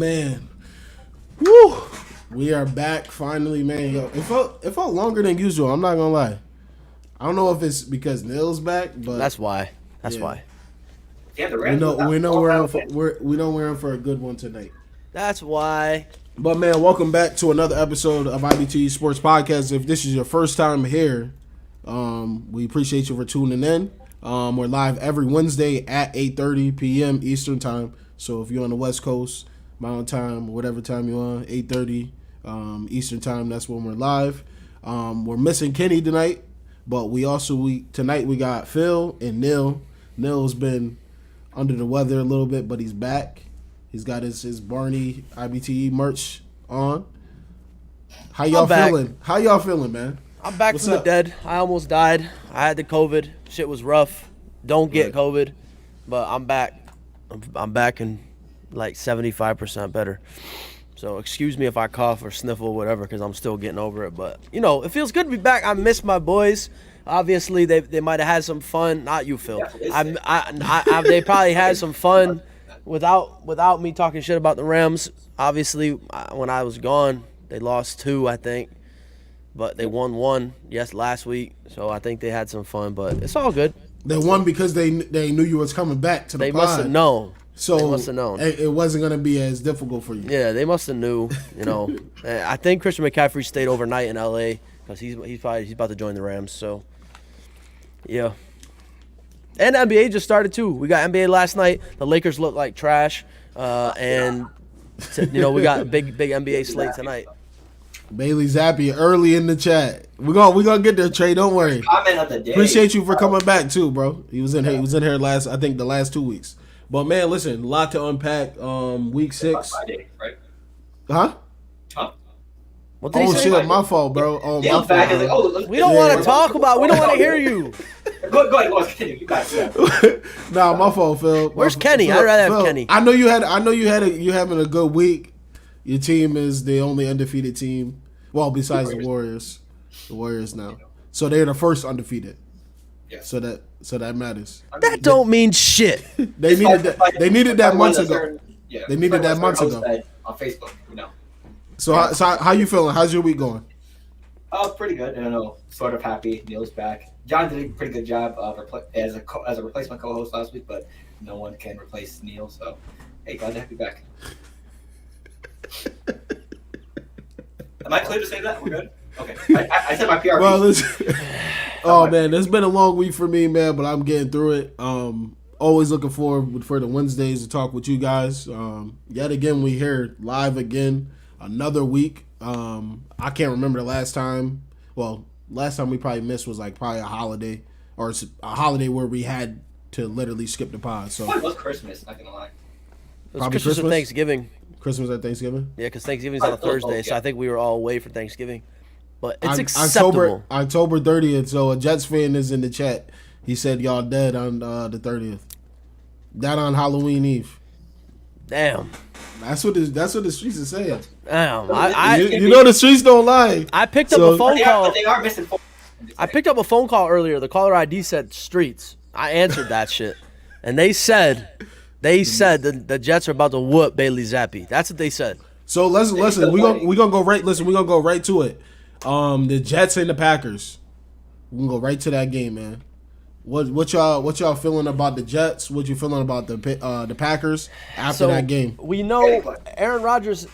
man. Woo! We are back finally, man. Yo, it felt longer than usual. I'm not gonna lie. I don't know if it's because Neil's back, but that's why. That's why. Yeah, the we know we're in for a good one tonight. That's why. But man, welcome back to another episode of IBTE Sports Podcast. If this is your first time here, we appreciate you for tuning in. We're live every Wednesday at 8:30 p.m. Eastern Time. So if you're on the West Coast, Mountain Time, or whatever time you're on, 8:30 Eastern Time, that's when we're live. We're missing Kenny tonight, but tonight we got Phil and Neil. Neil's been under the weather a little bit, but he's back. He's got his Barney IBTE merch on. How y'all feeling? How y'all feeling, man? I'm back from the dead. I almost died. I had the COVID. Shit was rough. Don't get COVID, but I'm back. I'm back and like 75% better. So excuse me if I cough or sniffle or whatever, because I'm still getting over it. But you know, it feels good to be back. I miss my boys. Obviously, they might have had some fun. Not you, Phil. They probably had some fun without me talking shit about the Rams. Obviously, when I was gone, they lost 2, I think, but they won 1. Yes, last week. So I think they had some fun, but it's all good. They won because they knew you was coming back to the pod. They must have known. So they must have known. It wasn't going to be as difficult for you. Yeah, they must have knew. You know, I think Christian McCaffrey stayed overnight in LA because he's about to join the Rams. So, yeah. And NBA just started too. We got NBA last night. The Lakers look like trash, and we got a big NBA slate tonight. Bailey Zappi early in the chat. We're gonna get there, Trey. Don't worry. Comment of the day. Appreciate you for coming back too, bro. He was in here. He was in here the last 2 weeks. But man, listen, a lot to unpack. Week 6. Friday, right? Huh? What did he say? Shit, my fault, bro. Oh, my fault. We don't want to talk about. We don't want to hear you. Go ahead, continue. You guys. Nah, my fault, Phil. Where's Kenny? I'd rather have Kenny. I know you having a good week. Your team is the only undefeated team. Well, besides the Warriors. The Warriors now. So they're the first undefeated. Yeah. So that matters. That don't mean shit. They needed that months ago. Yeah. They needed that months ago. On Facebook, So how you feeling? How's your week going? Pretty good. I don't know. Sort of happy. Neil's back. John did a pretty good job as a replacement co-host last week, but no one can replace Neil. So, hey, glad to have you back. Am I clear to say that? We're good? Okay. I said my PR. Well, man, it's been a long week for me, man, but I'm getting through it. Always looking forward for the Wednesdays to talk with you guys. Yet again, we here live again, another week. I can't remember the last time. Well, last time we probably missed was probably a holiday, or a holiday where we had to literally skip the pod. So it was Christmas, not gonna lie. It was Christmas and Thanksgiving. Christmas and Thanksgiving? Yeah, because Thanksgiving's on a Thursday, so I think we were all away for Thanksgiving. But it's acceptable. October 30th, so a Jets fan is in the chat. He said y'all dead on the 30th. That on Halloween Eve. Damn. That's what the streets are saying. Damn. You know the streets don't lie. I picked up a phone call. They are missing. I picked up a phone call earlier. The caller ID said streets. I answered that shit. And they said the Jets are about to whoop Bailey Zappi. That's what they said. So listen. We gonna go right. Listen, we gonna go right to it. The Jets and the Packers. We can go right to that game, man. What y'all feeling about the Jets? What you feeling about the Packers after that game? We know Aaron Rodgers.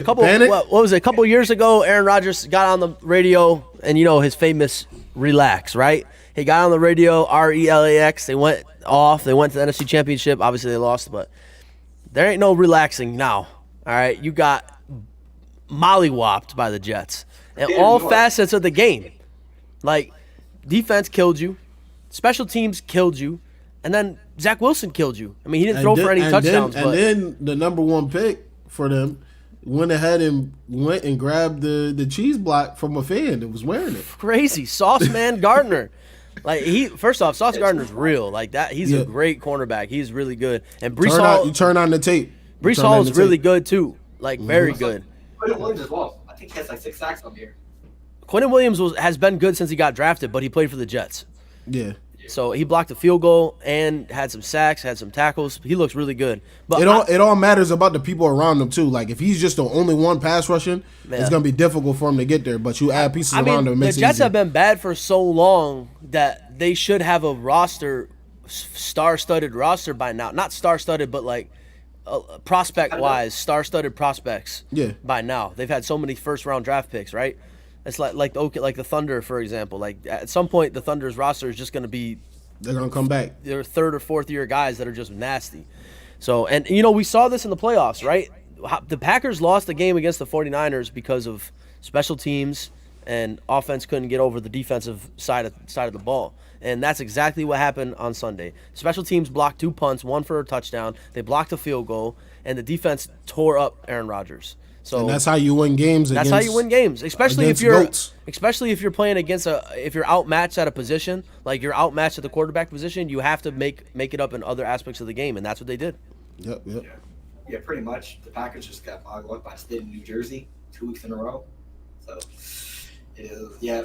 What was it? A couple years ago, Aaron Rodgers got on the radio, and his famous relax, right? He got on the radio, RELAX. They went off. They went to the NFC Championship. Obviously, they lost, but there ain't no relaxing now. All right, you got mollywopped by the Jets in all facets of the game. Like, defense killed you, special teams killed you, and then Zach Wilson killed you. I mean, he didn't throw for any touchdowns. And then the number 1 pick for them went ahead and grabbed the cheese block from a fan that was wearing it. Crazy. Sauce Man Gardner. First off, Sauce Gardner's real. Like that, he's a great cornerback. He's really good. And Breece Hall, you turn on the tape. Breece Hall is really good too. Like very good. Quentin Williams as well. I think he has 6 sacks on here. Quentin Williams has been good since he got drafted, but he played for the Jets. Yeah. So he blocked a field goal and had some sacks, had some tackles. He looks really good. But it all matters about the people around him too. Like if he's just the only one pass rushing, it's gonna be difficult for him to get there. But you add pieces around him. The Jets have been bad for so long that they should have a roster, star-studded roster by now. Not star-studded, but like prospect-wise, star-studded prospects. Yeah. By now, they've had so many first-round draft picks, right? It's like the Thunder, for example. Like at some point, the Thunder's roster is just going to be. They're going to come back. They're third or fourth year guys that are just nasty. So, and we saw this in the playoffs, right? The Packers lost the game against the 49ers because of special teams and offense couldn't get over the defensive side of the ball. And that's exactly what happened on Sunday. Special teams blocked 2 punts, 1 for a touchdown. They blocked a field goal, and the defense tore up Aaron Rodgers. So and that's how you win games. That's how you win games, especially if you're playing against if you're outmatched at a position, like you're outmatched at the quarterback position. You have to make it up in other aspects of the game, and that's what they did. Yep. Yeah, pretty much. The Packers just got boggled up by the state of New Jersey 2 weeks in a row. So,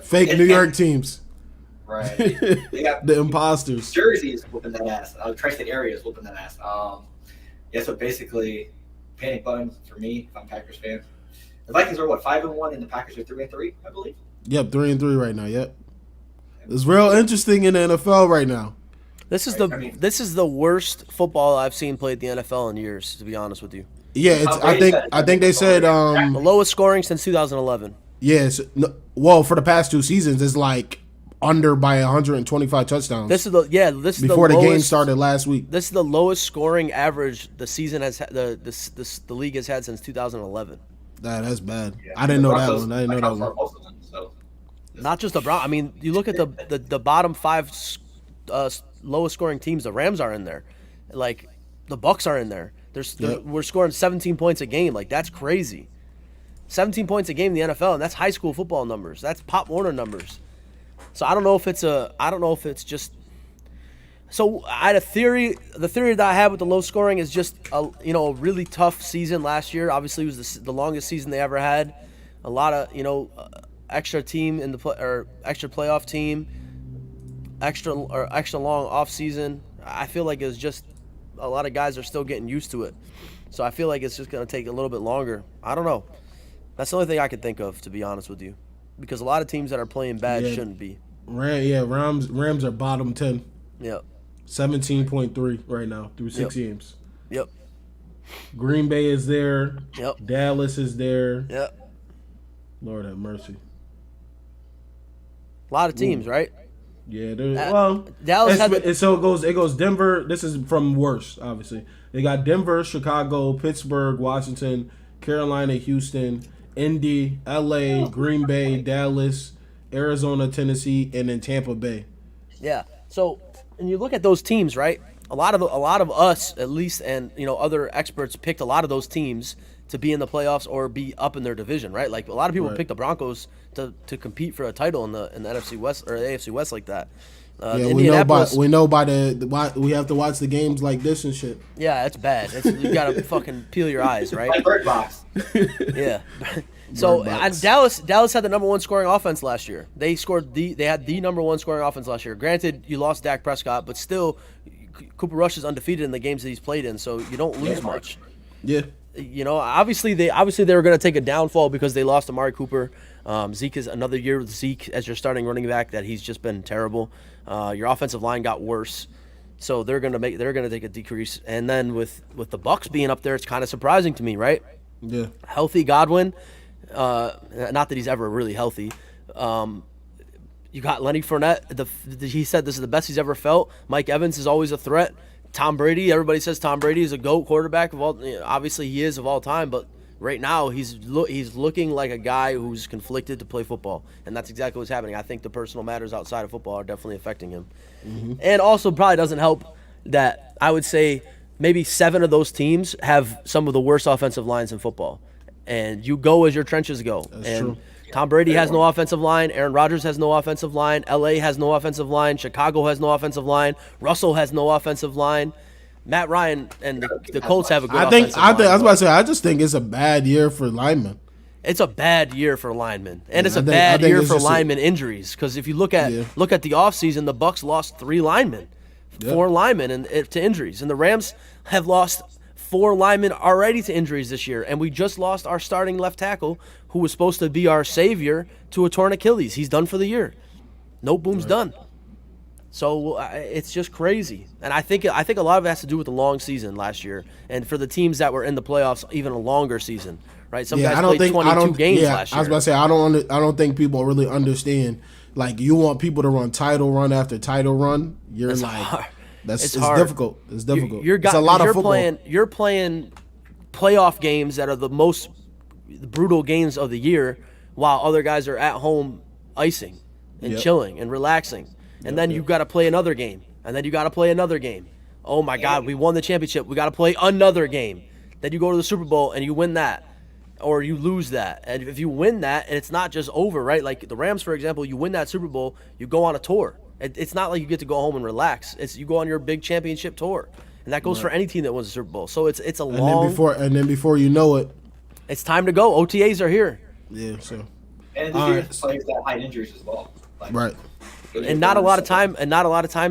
fake New York teams. Right. They got the imposters. Jersey is whooping that ass. Tri-state area is whooping that ass. So basically, panic button for me if I'm a Packers fan. The Vikings are 5-1 and the Packers are 3-3, I believe. Yep, 3-3 right now. Yep. It's real interesting in the NFL right now. This is the worst football I've seen played in the NFL in years, to be honest with you. Yeah, I think they said the lowest scoring since 2011. Yes. Well, for the past 2 seasons, it's like under by 125 touchdowns. This is the before the lowest, game started last week. This is the lowest scoring average the season has the league has had since 2011. That's bad. Yeah, I didn't know that one. I didn't know that one. Not just the Broncos. I mean, you look at the bottom 5 lowest scoring teams. The Rams are in there, like the Bucks are in there. We're scoring 17 points a game. Like that's crazy. 17 points a game in the NFL, and that's high school football numbers. That's Pop Warner numbers. So I don't know if it's just. So I had a theory. The theory that I had with the low scoring is just a really tough season last year. Obviously, it was the longest season they ever had. A lot of extra team in the extra playoff team, extra long off season. I feel like it's just a lot of guys are still getting used to it. So I feel like it's just going to take a little bit longer. I don't know. That's the only thing I can think of, to be honest with you, because a lot of teams that are playing bad shouldn't be. Rams are bottom 10. Yep. 17.3 right now through 6 games. Yep. Green Bay is there. Yep. Dallas is there. Yep. Lord have mercy. A lot of teams, right? Yeah, Dallas it goes Denver. This is from worst, obviously. They got Denver, Chicago, Pittsburgh, Washington, Carolina, Houston, Indy, LA, Green Bay, Dallas, Arizona, Tennessee, and then Tampa Bay. Yeah. So, and you look at those teams, right? A lot of us, at least, and other experts picked a lot of those teams to be in the playoffs or be up in their division, right? Like a lot of people picked the Broncos to compete for a title in the NFC West or the AFC West like that. We have to watch the games like this and shit. Yeah, it's bad. You gotta fucking peel your eyes, right? Like Bird Box. Yeah. So Dallas had the number 1 scoring offense last year. They had the number 1 scoring offense last year. Granted, you lost Dak Prescott, but still, Cooper Rush is undefeated in the games that he's played in, so you don't lose much. Yeah. Obviously they were going to take a downfall because they lost Amari Cooper. Zeke is another year with Zeke as your starting running back that he's just been terrible. Your offensive line got worse, so they're going to take a decrease. And then with the Bucs being up there, it's kind of surprising to me, right? Yeah. Healthy Godwin, not that he's ever really healthy. You got Lenny Fournette. He said this is the best he's ever felt. Mike Evans is always a threat. Tom Brady, everybody says Tom Brady is a GOAT quarterback of all. Obviously, he is of all time, but right now he's looking like a guy who's conflicted to play football, and that's exactly what's happening. I think the personal matters outside of football are definitely affecting him, and also probably doesn't help that I would say maybe 7 of those teams have some of the worst offensive lines in football, and you go as your trenches go. That's true. Tom Brady has no offensive line. Aaron Rodgers has no offensive line. LA has no offensive line. Chicago has no offensive line. Russell has no offensive line. Matt Ryan and the Colts have a good offensive line. I was about to say, I just think it's a bad year for linemen. it's a bad year for linemen, and it's a I bad think year it's for just lineman injuries. Because if you look at the offseason, the Bucs lost 3 linemen, 4 linemen to injuries, and the Rams have lost 4 linemen already to injuries this year, and we just lost our starting left tackle, who was supposed to be our savior, to a torn Achilles. He's done for the year. No Boom's done. So it's just crazy, and I think a lot of it has to do with the long season last year, and for the teams that were in the playoffs, even a longer season, right? Some guys played 22 games last year. I was about to say I don't think people really understand. Like, you want people to run title run after title run. You're It's like, hard. it's hard. difficult. It's difficult. It's a lot of football. You're playing playoff games that are the most brutal games of the year, while other guys are at home icing and chilling and relaxing. And then you've got to play another game. And then you got to play another game. Oh, my God, we won the championship. We got to play another game. Then you go to the Super Bowl and you win that. Or you lose that. And if you win that, and it's not just over, right? Like the Rams, for example, you win that Super Bowl, you go on a tour. It's not like you get to go home and relax. It's you go on your big championship tour. And that goes for any team that wins the Super Bowl. So it's a long... And then before you know it... It's time to go. OTAs are here. Yeah, so... And this year, players that had injuries as well. Right. And not a lot of time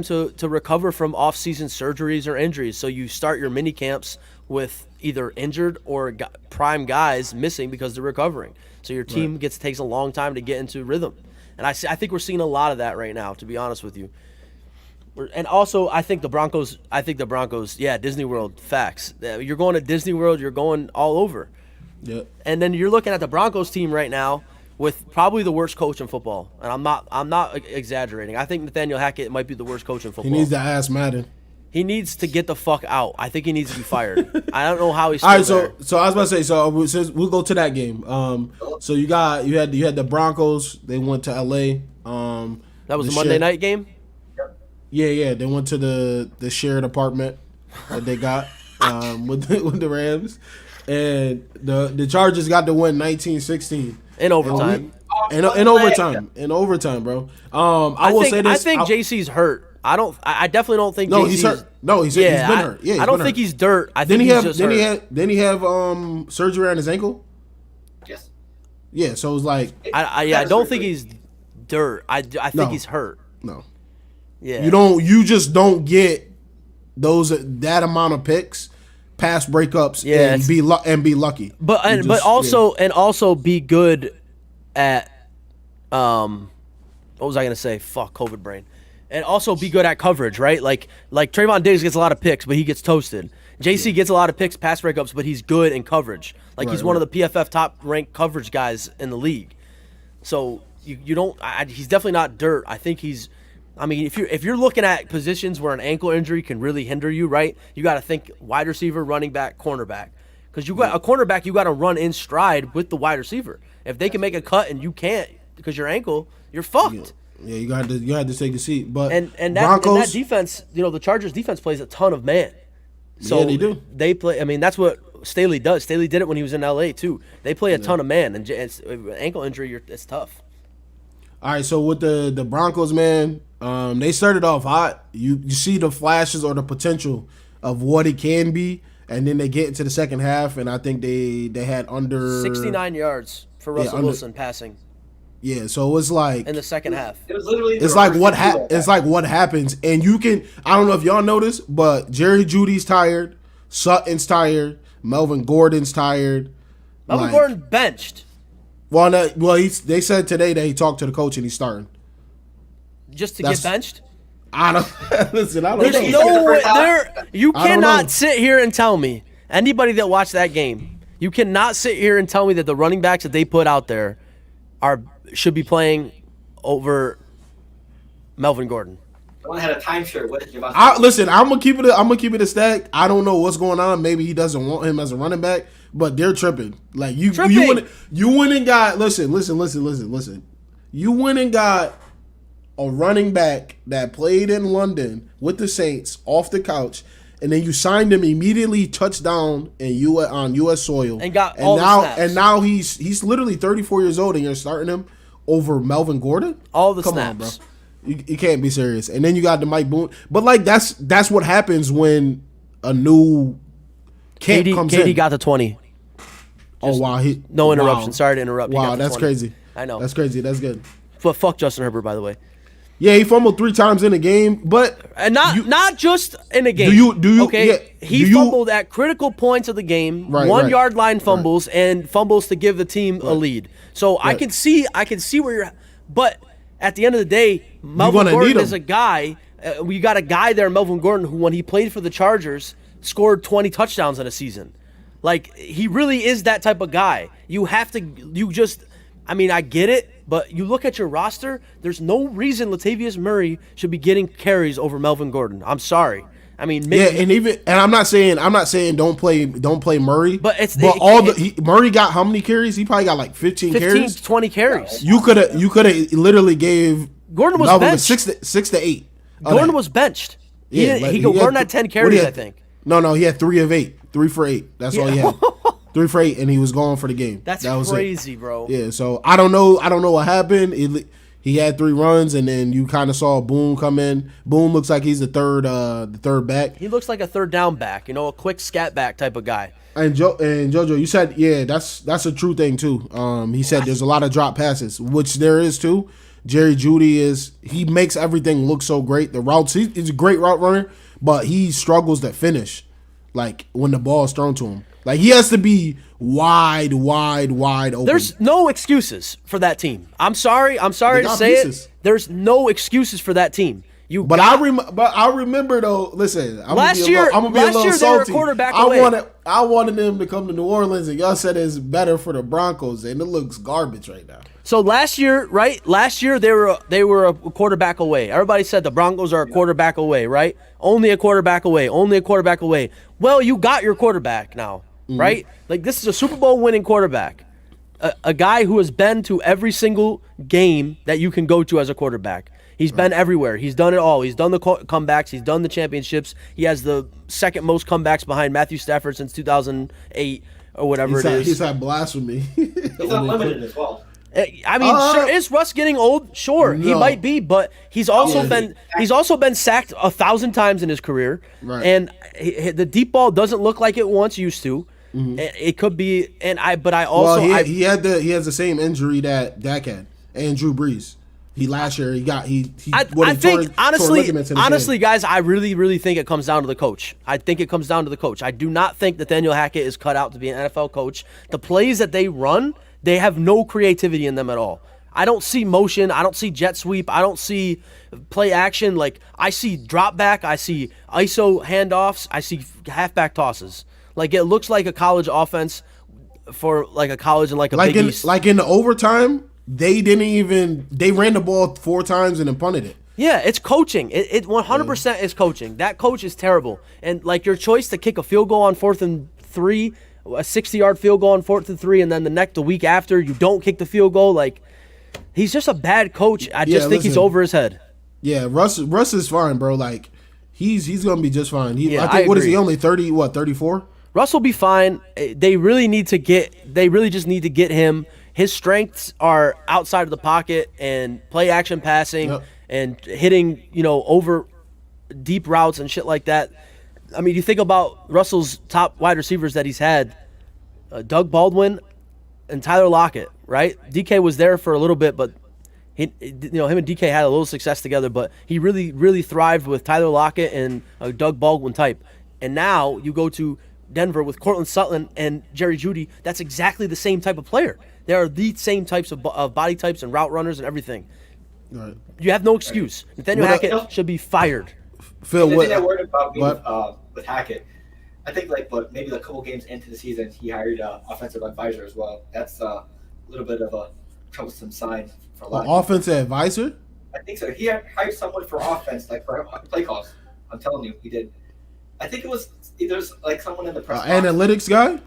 to recover from off-season surgeries or injuries. So you start your mini camps with either injured or prime guys missing because they're recovering. So your team takes a long time to get into rhythm. And I think we're seeing a lot of that right now, to be honest with you. And also, I think the Broncos, Disney World, facts. You're going to Disney World, you're going all over. Yep. And then you're looking at the Broncos team right now with probably the worst coach in football. And I'm not exaggerating. I think Nathaniel Hackett might be the worst coach in football. He needs to ask Madden. He needs to get the fuck out. I think he needs to be fired. I don't know how he's still there. So I was about to say, since we'll go to that game. So you had the Broncos. They went to LA. That was the Monday night game? Yeah. They went to the shared apartment that they got with the Rams. And the Chargers got to win 19-16. In overtime. In overtime, bro. I think JC's hurt. I definitely don't think. No, JC's he's hurt. No, he's been hurt. Yeah, I don't think he's dirt. I think he's just hurt. Didn't he have surgery on his ankle? Yes. Yeah, so it was like I don't think he's dirt. I think he's hurt. No. Yeah. You just don't get that amount of picks, pass breakups, and be lucky. But also be good at what was I gonna say? Fuck, COVID brain. And also be good at coverage, right? Like Trayvon Diggs gets a lot of picks, but he gets toasted. JC gets a lot of picks, pass breakups, but he's good in coverage. He's one of the PFF top ranked coverage guys in the league. So you don't. He's definitely not dirt. I think he's. I mean, if you're looking at positions where an ankle injury can really hinder you, right? You got to think wide receiver, running back, cornerback, because you got a cornerback. You got to run in stride with the wide receiver. If they can make a cut and you can't because your ankle, you're fucked. Yeah, you had to take a seat. But that defense, the Chargers defense plays a ton of man. So they do. They play. I mean, that's what Staley does. Staley did it when he was in LA too. They play a ton of man, and ankle injury, it's tough. All right, so with the Broncos, man, they started off hot. You see the flashes or the potential of what it can be, and then they get into the second half, and I think they had under 69 yards for Russell Wilson passing. Yeah, so it's like in the second half. It was literally it's like what happens, and you can. I don't know if y'all noticed, but Jerry Jeudy's tired, Sutton's tired, Melvin Gordon's tired. Melvin Gordon benched. They said today that he talked to the coach and he's starting. Just to get benched? I don't listen. I don't There's know. You cannot sit here and tell me, anybody that watched that game, you cannot sit here and tell me that the running backs that they put out there should be playing over Melvin Gordon. The one had a timeshare with Javon. Listen, I'm gonna keep it a stack. I don't know what's going on. Maybe he doesn't want him as a running back, but they're tripping. Like you went and got listen. You went and got a running back that played in London with the Saints off the couch, and then you signed him immediately, touchdown on U.S. soil, and got all the snaps. And now he's literally 34 years old, and you're starting him over Melvin Gordon. All the snaps. Come on, bro. You can't be serious. And then you got the Mike Boone, but like that's what happens when a new camp comes in. Katie got the 20. Oh wow, no interruption. Wow. Sorry to interrupt. Wow, that's crazy. I know. That's crazy. That's good. But fuck Justin Herbert, by the way. Yeah, he fumbled 3 times in a game, but And not just in a game. Do you? Okay, Yeah, he fumbled at critical points of the game. Right, 1 right. yard line fumbles and fumbles to give the team a lead. So I Right. can see where you're. But at the end of the day, Melvin gonna Gordon need is him. a guy. We got a guy there, Melvin Gordon, who when he played for the Chargers scored 20 touchdowns in a season. Like he really is that type of guy. You have to. You just. I mean, I get it, but you look at your roster, there's no reason Latavius Murray should be getting carries over Melvin Gordon. I'm sorry. I mean, maybe, and I'm not saying don't play Murray, but Murray got how many carries? He probably got like 15 carries, 20 carries. You could have literally gave Gordon was Melvin benched. 6 to 8. Gordon was benched. Gordon had 10 carries, I think. No, he had 3 of 8, 3 for 8. That's all he had. 3 for 8, and he was going for the game. That was crazy, bro. Yeah, so I don't know what happened. He had 3 runs, and then you kind of saw Boone come in. Boone looks like he's the third back. He looks like a third down back, a quick scat back type of guy. And JoJo, you said that's a true thing too. He said there's a lot of drop passes, which there is too. Jerry Jeudy he makes everything look so great. The routes, he's a great route runner, but he struggles to finish, like when the ball is thrown to him. Like he has to be wide open. There's no excuses for that team. I'm sorry to say it. There's no excuses for that team. I remember though. Listen, I'm gonna be a little salty. They were a quarterback away. I wanted them to come to New Orleans, and y'all said it's better for the Broncos, and it looks garbage right now. So last year, right? Last year they were a quarterback away. Everybody said the Broncos are a quarterback away, right? Only a quarterback away. Only a quarterback away. Well, you got your quarterback now, right? Like this is a Super Bowl winning quarterback, a guy who has been to every single game that you can go to as a quarterback. He's been everywhere. He's done it all. He's done the comebacks. He's done the championships. He has the second most comebacks behind Matthew Stafford since 2008 or whatever it is. He's had blasphemy. He's unlimited as well. I mean, sure, is Russ getting old? Sure, he might be, but he's also been sacked 1,000 times in his career, right. And the deep ball doesn't look like it once used to. Mm-hmm. It could be, he has the same injury that Dak had and Drew Brees. Last year I think honestly, guys, I really think it comes down to the coach. I do not think Nathaniel Hackett is cut out to be an NFL coach. The plays that they run, they have no creativity in them at all. I don't see motion. I don't see jet sweep. I don't see play action. Like I see drop back. I see ISO handoffs. I see halfback tosses. Like it looks like a college offense for like a college and like a Big East. Like in the overtime. They ran the ball 4 times and then punted it. Yeah, it's coaching. It 100% is coaching. That coach is terrible. And like your choice to kick a field goal on 4th and 3, a 60-yard field goal on 4th and 3, and then the week after you don't kick the field goal. Like he's just a bad coach. I just think he's over his head. Yeah, Russ is fine, bro. Like he's gonna be just fine. I think I what is agree. he only 34? Russ will be fine. They really just need to get him. His strengths are outside of the pocket and play action passing and hitting, over deep routes and shit like that. I mean, you think about Russell's top wide receivers that he's had, Doug Baldwin and Tyler Lockett, right? DK was there for a little bit, but him and DK had a little success together, but he really, really thrived with Tyler Lockett and Doug Baldwin type. And now you go to Denver with Cortland Sutton and Jerry Jeudy. That's exactly the same type of player. They are the same types of body types and route runners and everything. Right. You have no excuse. Nathaniel Hackett should be fired. Phil, the thing I worried about me with Hackett, I think maybe a couple games into the season, he hired an offensive advisor as well. That's a little bit of a troublesome sign for a lot of offensive advisor? I think so. He hired someone for offense, like for play calls. I'm telling you, he did. I think it was either someone in the press box. Analytics guy?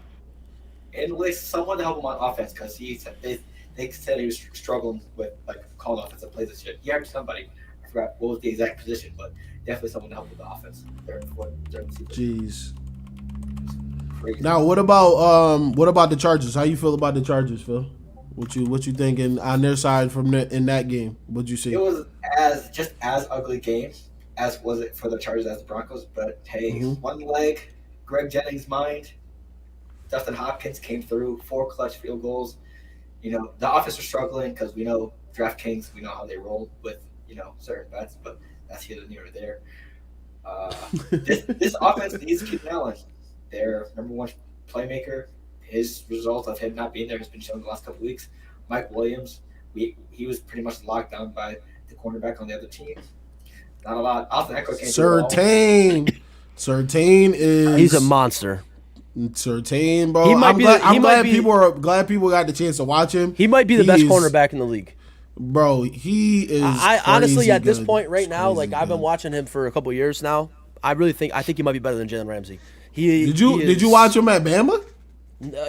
And someone to help him on offense because they said he was struggling with calling offensive plays and shit. He hired somebody. I forgot what was the exact position, but definitely someone to help with the offense during the season. Jeez. Crazy. Now what about the Chargers? How you feel about the Chargers, Phil? What you thinking on their side in that game? What'd you see? It was just as ugly game as was it for the Chargers as the Broncos, but hey, one leg, Greg Jennings' mind. Dustin Hopkins came through, 4 clutch field goals. You know, the offense was struggling because we know DraftKings, we know how they roll with, you know, certain bets, but that's here near there. This offense needs Keenan Allen. Their number one playmaker. His result of him not being there has been shown the last couple of weeks. Mike Williams, he was pretty much locked down by the cornerback on the other team. Not a lot. Austin Eckler can't Surtain is he's a monster. Surtain, bro. I'm glad people got the chance to watch him. He might be the best cornerback in the league. Bro, he is. I honestly, at this point right now, Crazy like I've been watching him for a couple of years now. I think he might be better than Jalen Ramsey. Did you watch him at Bama?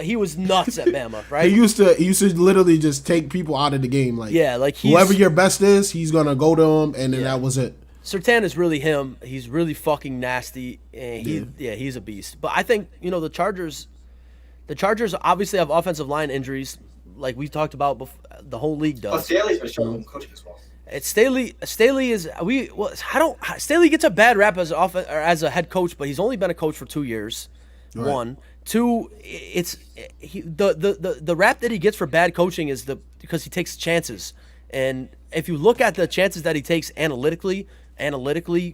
He was nuts at Bama, right? He used to literally just take people out of the game. Like, yeah, like whoever your best is, he's gonna go to him, and then that was it. Surtain is really him. He's really fucking nasty, and he's a beast. But I think, you know, the Chargers obviously have offensive line injuries, like we talked about before, the whole league does. But Staley's been struggling coaching as well. It's Staley gets a bad rap as a head coach, but he's only been a coach for 2 years. Right. 1, 2, the rap that he gets for bad coaching is because he takes chances. And if you look at the chances that he takes analytically,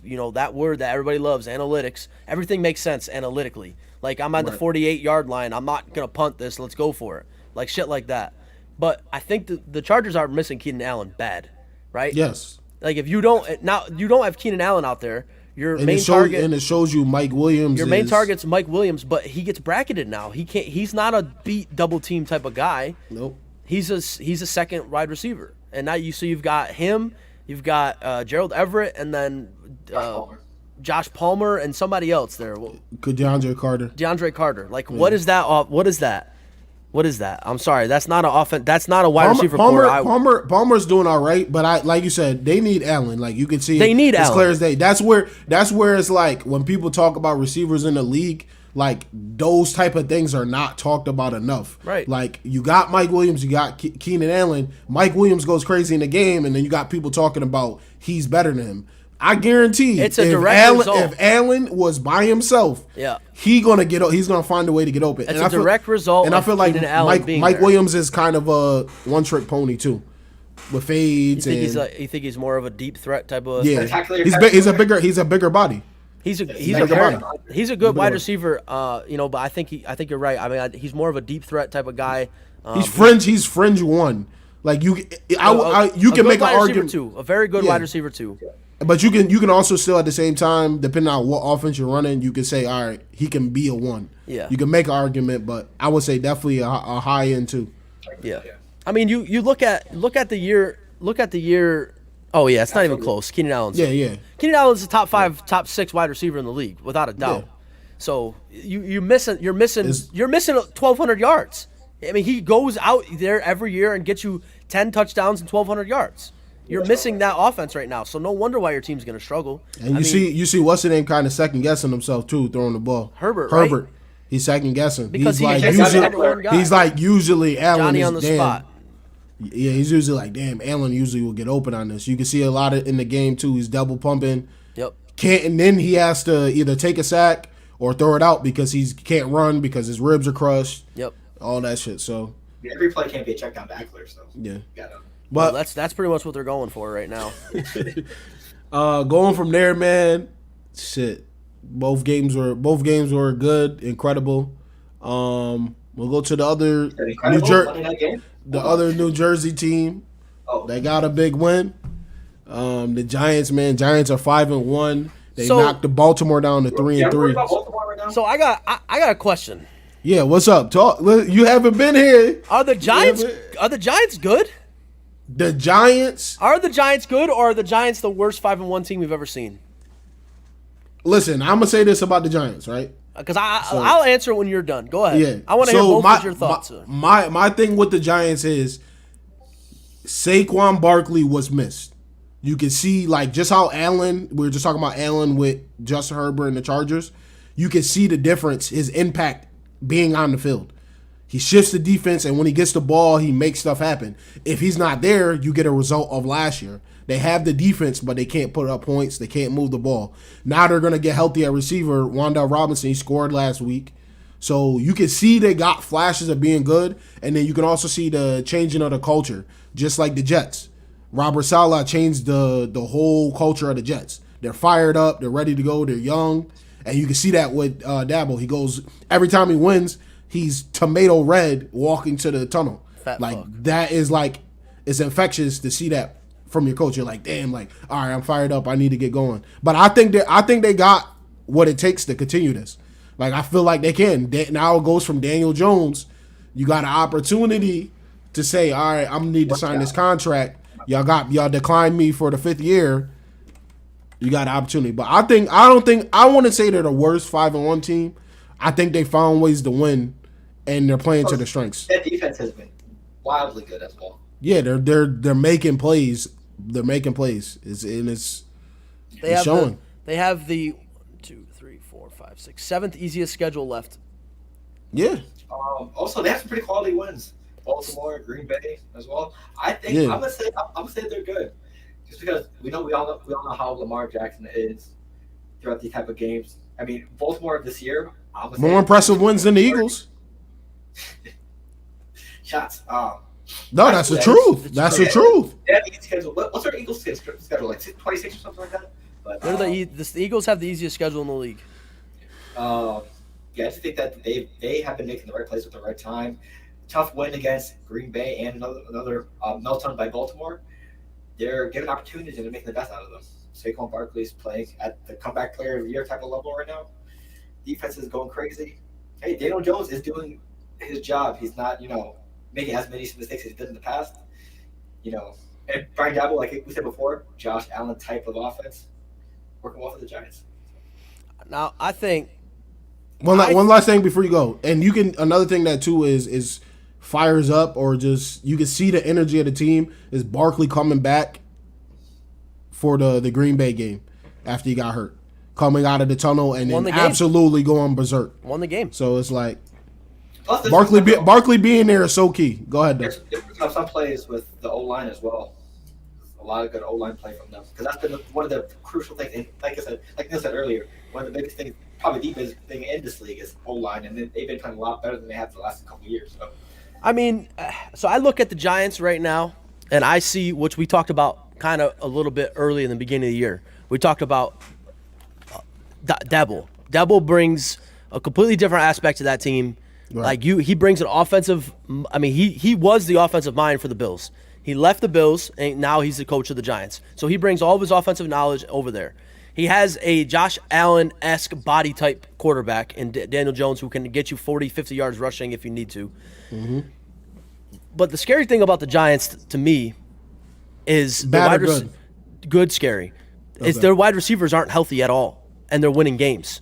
you know, that word that everybody loves, analytics, everything makes sense analytically. Like, I'm at the 48-yard line, I'm not going to punt this, let's go for it. Like, shit like that. But I think the Chargers are missing Keenan Allen bad, right? Yes. Like, if you don't have Keenan Allen out there, it shows you Mike Williams. Your main target's Mike Williams, but he gets bracketed now. He's not a beat double team type of guy. Nope. He's a second wide receiver. And now you've got him, you've got Gerald Everett, and then Josh Palmer and somebody else there. DeAndre Carter. Like, what is that? What is that? What is that? I'm sorry. That's not an offense. That's not a wide receiver core. Palmer's doing all right, but like you said, they need Allen. Like, you can see, they need Allen. Clear as day. That's where it's like when people talk about receivers in the league, like, those type of things are not talked about enough. Right. Like, you got Mike Williams, you got Keenan Allen. Mike Williams goes crazy in the game, and then you got people talking about he's better than him. I guarantee it's a direct result. If Allen was by himself, he's gonna find a way to get open. It's a direct result. And I feel like Mike Williams is kind of a one-trick pony too, with fades. You think he's more of a deep threat type of? Yeah, he's a bigger body. He's a good wide receiver. You know, but I think you're right. I mean, he's more of a deep threat type of guy. He's fringe one. Like, you can make an argument too. A very good wide receiver too. But you can also still, at the same time, depending on what offense you're running, you can say, all right, he can be a 1. Yeah. You can make an argument, but I would say definitely a high end too. Yeah. I mean, you look at the year. Oh yeah, it's not even close. Keenan Allen's. Yeah. Keenan Allen's the top 5, top 6 wide receiver in the league, without a doubt. Yeah. So you're missing 1,200 yards. I mean, he goes out there every year and gets you 10 touchdowns and 1,200 yards. You're missing that offense right now, so no wonder why your team's going to struggle. And you see what's the name kind of second guessing himself too, throwing the ball. Herbert. Right? He's second guessing because he's usually Allen Johnny is on the spot. Yeah, he's usually like, damn, Allen usually will get open on this. You can see a lot in the game too. He's double pumping. Yep. And then he has to either take a sack or throw it out because he can't run because his ribs are crushed. Yep. All that shit. So every play can't be a check down to Eckler. So yeah. But that's pretty much what they're going for right now. Going from there, man. Shit. Both games were good, incredible. We'll go to the other New Jersey team. They got a big win. The Giants, man. Giants are 5-1. They knocked the Baltimore down to 3-3. So I got a question. Yeah, what's up? Talk. You haven't been here. Are the Giants good? The Giants are the Giants good, or are the Giants the worst 5-1 team we've ever seen? Listen, I'm gonna say this about the Giants, right? Because I'll answer when you're done. Go ahead. Yeah. I want to hear both of your thoughts. My thing with the Giants is Saquon Barkley was missed. You can see, like, just how Allen. We were just talking about Allen with Justin Herbert and the Chargers. You can see the difference, his impact being on the field. He shifts the defense, and when he gets the ball, he makes stuff happen. If he's not there, you get a result of last year. They have the defense, but they can't put up points. They can't move the ball. Now they're going to get healthy at receiver. Wan'Dale Robinson, he scored last week. So you can see they got flashes of being good, and then you can also see the changing of the culture, just like the Jets. Robert Saleh changed the whole culture of the Jets. They're fired up, they're ready to go, they're young, and you can see that with Dabo. He goes every time he wins, he's tomato red walking to the tunnel. Fat like fuck. that is like it's infectious to see that from your coach. You're like, damn, like all right, I'm fired up. I need to get going. But I think they got what it takes to continue this. Like I feel like they can. Now it goes from Daniel Jones. You got an opportunity to say, all right, I'm gonna need to sign this contract. Y'all declined me for the 5th year. You got an opportunity, but I wouldn't say they're the worst 5-1 team. I think they found ways to win, and they're playing to their strengths. That defense has been wildly good as well. Yeah, they're making plays. They're making plays. It's showing. They have the 2, 3, 4, 5, 6, 7th easiest schedule left. Yeah. Also, they have some pretty quality wins. Baltimore, Green Bay as well. I think Yeah. I'm gonna say they're good, just because we all know how Lamar Jackson is throughout these type of games. I mean, Baltimore this year, I'm gonna More say impressive wins than the Eagles. shots. No, that's the truth. That's the truth. They have easy schedule. What's our Eagles schedule like? 26 or something like that. But The Eagles have the easiest schedule in the league. yeah, I just think that they have been making the right plays at the right time. Tough win against Green Bay and another meltdown by Baltimore. They're given opportunities and they're making the best out of them. Saquon Barkley is playing at the comeback player of the year type of level right now. Defense is going crazy. Hey, Daniel Jones is doing his job. He's not, making as many mistakes as he did in the past. And Brian Dabo, like we said before, Josh Allen type of offense, working well for the Giants. Now, I think One last thing before you go, and you can another thing that too is fires up or just you can see the energy of the team is Barkley coming back for the Green Bay game after he got hurt, coming out of the tunnel and then absolutely going berserk. Won the game. So it's like Plus, Barkley being there is so key. Go ahead, Dave. There's some plays with the O-line as well. A lot of good O-line play from them because that's been one of the crucial things. And like Neil said earlier, one of the biggest things, probably the biggest thing in this league is O-line, and they've been playing a lot better than they have the last couple of years. So. I mean, so I look at the Giants right now, and I see, which we talked about kind of a little bit early in the beginning of the year. We talked about Dabo. Dabo brings a completely different aspect to that team. Right. Like he brings an offensive. I mean, he was the offensive mind for the Bills. He left the Bills, and now he's the coach of the Giants. So he brings all of his offensive knowledge over there. He has a Josh Allen-esque body type quarterback in Daniel Jones who can get you 40, 50 yards rushing if you need to. Mm-hmm. But the scary thing about the Giants to me is bad or good? Good scary. Okay. Is their wide receivers aren't healthy at all, and they're winning games.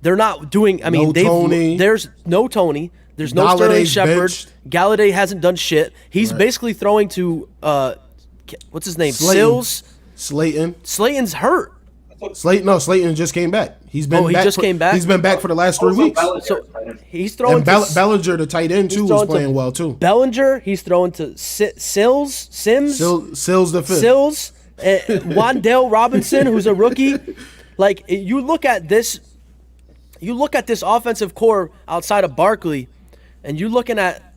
They're not doing. I mean, there's no Tony. There's no Sterling Shepard. Galladay hasn't done shit. He's basically throwing to what's his name? Slayton. Slayton's hurt. Slayton just came back. He's been came back. He's been back for the last 3 weeks. So he's throwing. And Bellinger, the tight end too, is playing well too. Bellinger, he's throwing to Sims, Sills the fifth. Sills, Wan'Dale Robinson, who's a rookie. Like you look at this offensive core outside of Barkley, and you're looking at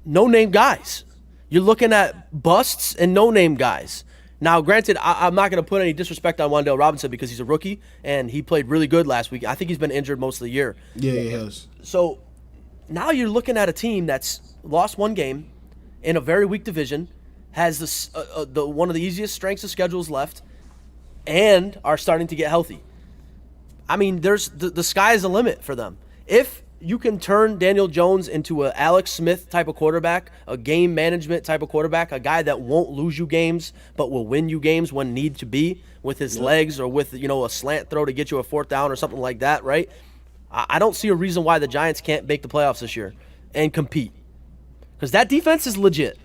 no-name guys. You're looking at busts and no-name guys. Now, granted, I'm not going to put any disrespect on Wan'Dale Robinson because he's a rookie, and he played really good last week. I think he's been injured most of the year. Yeah, he has. So now you're looking at a team that's lost one game in a very weak division, has one of the easiest strengths of schedules left, and are starting to get healthy. I mean, there's the sky is the limit for them. If you can turn Daniel Jones into a Alex Smith type of quarterback, a game management type of quarterback, a guy that won't lose you games but will win you games when need to be with his legs or with a slant throw to get you a 4th down or something like that, right? I don't see a reason why the Giants can't make the playoffs this year and compete because that defense is legit.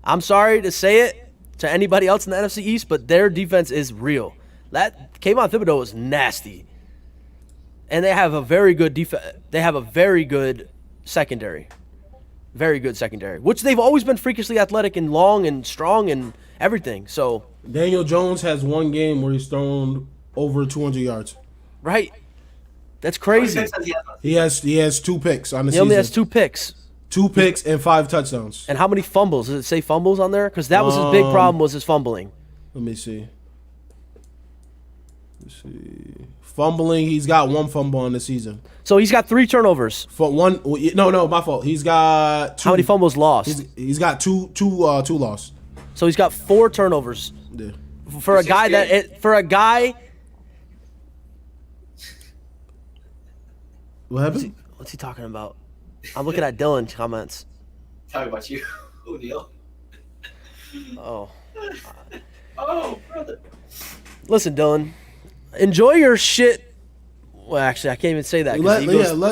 I'm sorry to say it to anybody else in the NFC East, but their defense is real. That Kayvon Thibodeau is nasty. And they have a very good They have a very good secondary. Very good secondary. Which they've always been freakishly athletic and long and strong and everything. So Daniel Jones has one game where he's thrown over 200 yards. Right. That's crazy. He has 2 picks on the He season. only has 2 picks. 2 picks and 5 touchdowns. And how many fumbles? Does it say fumbles on there? Because that was his big problem, was his fumbling. Let me see. Fumbling, he's got 1 fumble on the season. So he's got 3 turnovers. For one, no, my fault. He's got 2. How many fumbles lost? He's got two lost. So he's got 4 turnovers. Yeah. For a guy What happened? what's he talking about? I'm looking at Dylan's comments. Tell me about you, Neil. Oh. Oh, brother. Listen, Dylan. Enjoy your shit. Well, actually, I can't even say that.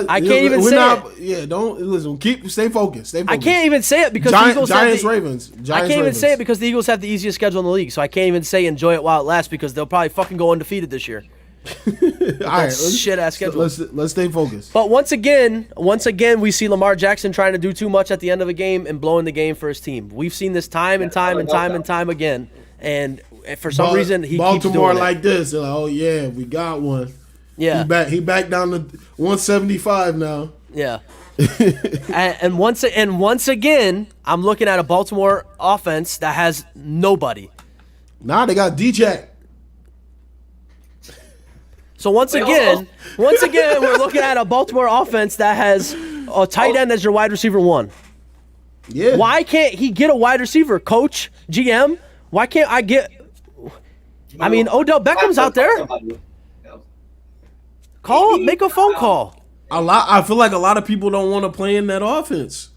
I can't even say it. Yeah, don't listen. Stay focused. I can't even say it because the Eagles Ravens. I can't even say it because the Eagles have the easiest schedule in the league. So I can't even say enjoy it while it lasts because they'll probably fucking go undefeated this year. All right, shit ass schedule. Let's stay focused. But once again, we see Lamar Jackson trying to do too much at the end of a game and blowing the game for his team. We've seen this time and time again. And for some reason, he keeps doing Baltimore it. like this. They're like, oh yeah, we got one. Yeah, he back down to 175 now. Yeah. and once again, I'm looking at a Baltimore offense that has nobody. Nah, they got DJ. So once again, we're looking at a Baltimore offense that has a tight end as your wide receiver 1. Yeah. Why can't he get a wide receiver? Coach, GM, why can't I get? I mean, Odell Beckham's out there. Call, make a phone call. I feel like a lot of people don't want to play in that offense.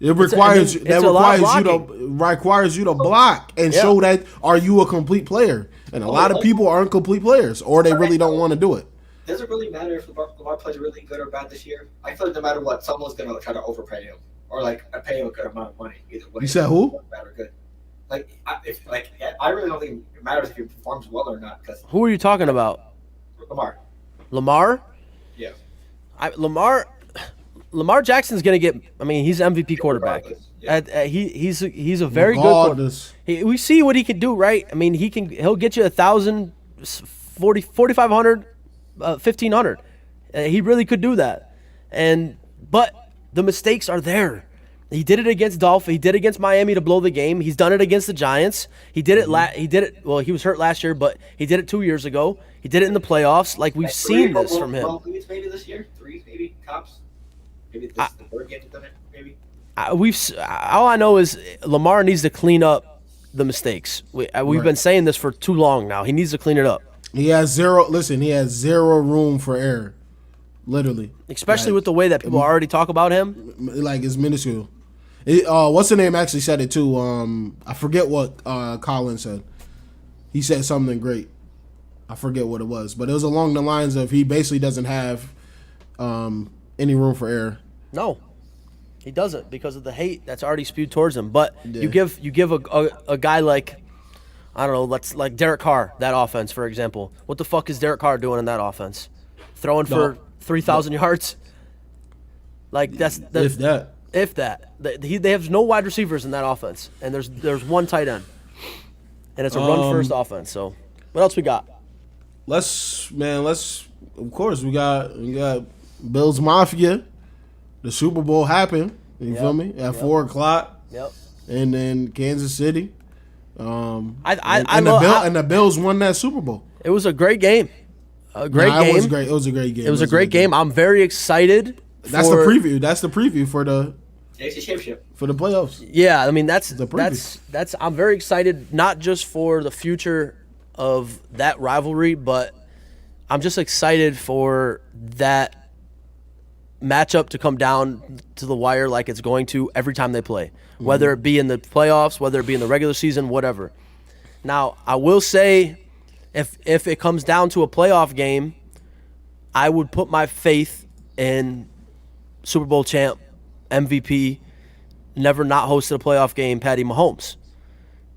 It requires you to block and show that are you a complete player. And a lot of people aren't complete players, or they really don't want to do it. Does it really matter if Lamar plays really good or bad this year? I feel like no matter what, someone's gonna try to overpay him or pay him a good amount of money. Either way, you said who? Bad or good. I really don't think it matters if he performs well or not. Because who are you talking about? Lamar? Yeah. Lamar Jackson's gonna get. I mean, he's an MVP quarterback. Yeah. He's a very good quarterback. We see what he can do, right? I mean, he'll get you 1,000, 4,500, 1,500. He really could do that. But the mistakes are there. He did it against Dolph. He did it against Miami to blow the game. He's done it against the Giants. He did it. Well, he was hurt last year, but he did it 2 years ago. He did it in the playoffs. We've seen this from him. Maybe this year, 3 maybe tops. Maybe this is the 3rd game he's done it. Maybe. All I know is Lamar needs to clean up the mistakes. We've been saying this for too long now. He needs to clean it up. He has zero room for error. Literally. Especially with the way that people already talk about him. It's minuscule. What's the name actually said it too? I forget what Colin said. He said something great. I forget what it was, but it was along the lines of he basically doesn't have any room for error. No, he doesn't because of the hate that's already spewed towards him. But you give a guy like, I don't know, like Derek Carr, that offense, for example. What the fuck is Derek Carr doing in that offense? Throwing for 3,000 yards? If that. They have no wide receivers in that offense, and there's one tight end, and it's a run-first offense. So, what else we got? Of course, we got Bills Mafia. The Super Bowl happened. You feel me? At 4:00. Yep. And then Kansas City. The Bills won that Super Bowl. It was a great game. It was a great game. It was a great game. I'm very excited. That's the preview. That's the preview for the championship for the playoffs. Yeah, I mean that's the I'm very excited not just for the future of that rivalry, but I'm just excited for that matchup to come down to the wire like it's going to every time they play, whether it be in the playoffs, whether it be in the regular season, whatever. Now, I will say if it comes down to a playoff game, I would put my faith in Super Bowl champ, MVP, never not hosted a playoff game, Patty Mahomes,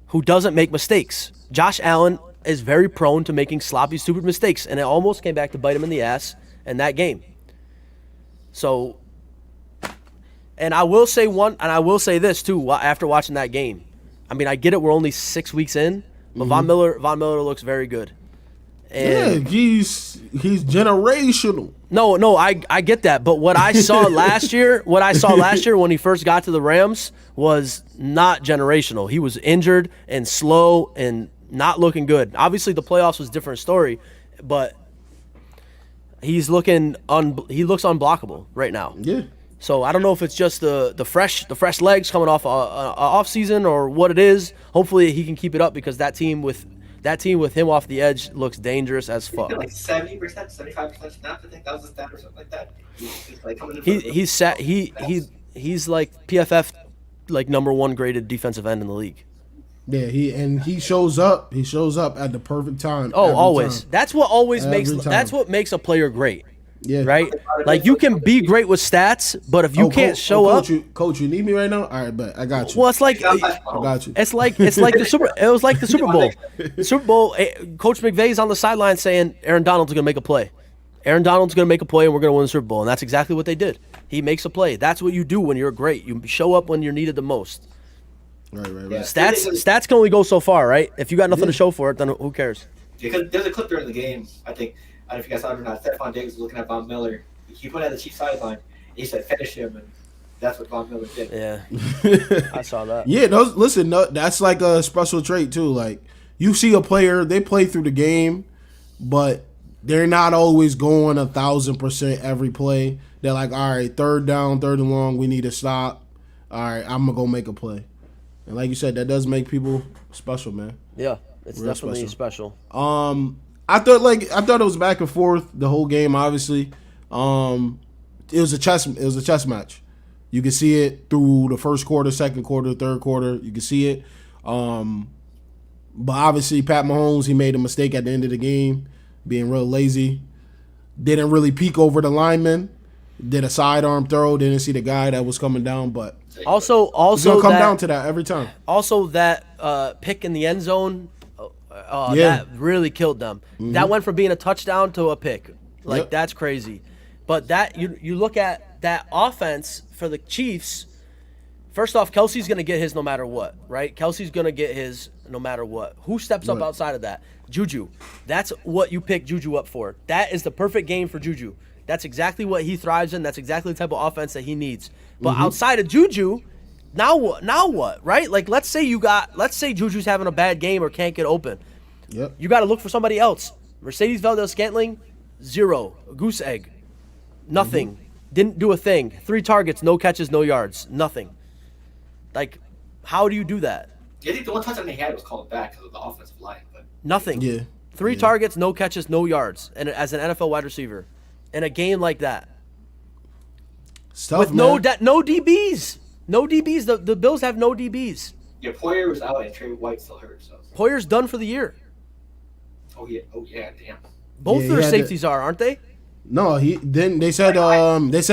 who doesn't make mistakes. Josh Allen is very prone to making sloppy, stupid mistakes, and it almost came back to bite him in the ass in that game. So, and I will say this too. After watching that game, I mean, I get it. We're only 6 weeks in, but Von Miller looks very good, And he's generational. No, I get that. But what I saw last year, when he first got to the Rams was not generational. He was injured and slow and not looking good. Obviously, the playoffs was a different story, but he looks unblockable right now. Yeah. So I don't know if it's just the fresh legs coming off season or what it is. Hopefully he can keep it up because that team with him off the edge looks dangerous as fuck. Like 70%, 75% snaps. I think that was the stat or something like that. He's like coming in. He's like PFF like number 1 graded defensive end in the league. Yeah, he shows up. He shows up at the perfect time. Oh, always. Time. That's what makes a player great. Yeah. Right? Like you can be great with stats, but if you can't show up, coach, you need me right now? All right, but I got you. Well, it's like I got you. It's like the Super Bowl. The Super Bowl, Coach McVay's on the sideline saying Aaron Donald's going to make a play. Aaron Donald's going to make a play and we're going to win the Super Bowl. And that's exactly what they did. He makes a play. That's what you do when you're great. You show up when you're needed the most. Right. Yeah. Stats can only go so far, right? If you got nothing to show for it, then who cares? Because there's a clip during the game, I think. I don't know if you guys saw it or not. Stephon Diggs was looking at Von Miller. He put out the Chiefs sideline. He said, "Finish him," and that's what Von Miller did. Yeah, I saw that. Yeah, that's like a special trait too. Like you see a player, they play through the game, but they're not always going 1,000% every play. They're like, all right, third down, third and long, we need to stop. All right, I'm gonna go make a play. And like you said, that does make people special, man. Yeah, it's Real definitely special. I thought it was back and forth the whole game. Obviously, it was a chess match. You could see it through the first quarter, second quarter, third quarter. You could see it. But obviously, Pat Mahomes, he made a mistake at the end of the game, being real lazy. Didn't really peek over the lineman. Did a sidearm throw. Didn't see the guy that was coming down. But also, it's gonna come down to that every time. Also, that pick in the end zone. That really killed them. Mm-hmm. That went from being a touchdown to a pick. That's crazy. But that you look at that offense for the Chiefs. First off, Kelsey's going to get his no matter what, right? Kelsey's going to get his no matter what. Who steps up outside of that? Juju. That's what you pick Juju up for. That is the perfect game for Juju. That's exactly what he thrives in. That's exactly the type of offense that he needs. But outside of Juju, now what, right? Like let's say Juju's having a bad game or can't get open. Yep. You got to look for somebody else. Mercedes Valdez-Scantling, 0. Goose egg. Nothing. Didn't do a thing. 3 targets, no catches, no yards. Nothing. Like, how do you do that? I think the one touchdown they had was called back because of the offensive line. But nothing. Yeah. 3 targets, no catches, no yards. And as an NFL wide receiver. In a game like that. Stuff, with no DBs. No DBs. The Bills have no DBs. Yeah, Poyer was out and Trey White still hurt. So Poyer's done for the year. Oh yeah, damn. Both their safeties aren't they? No, he didn't. They said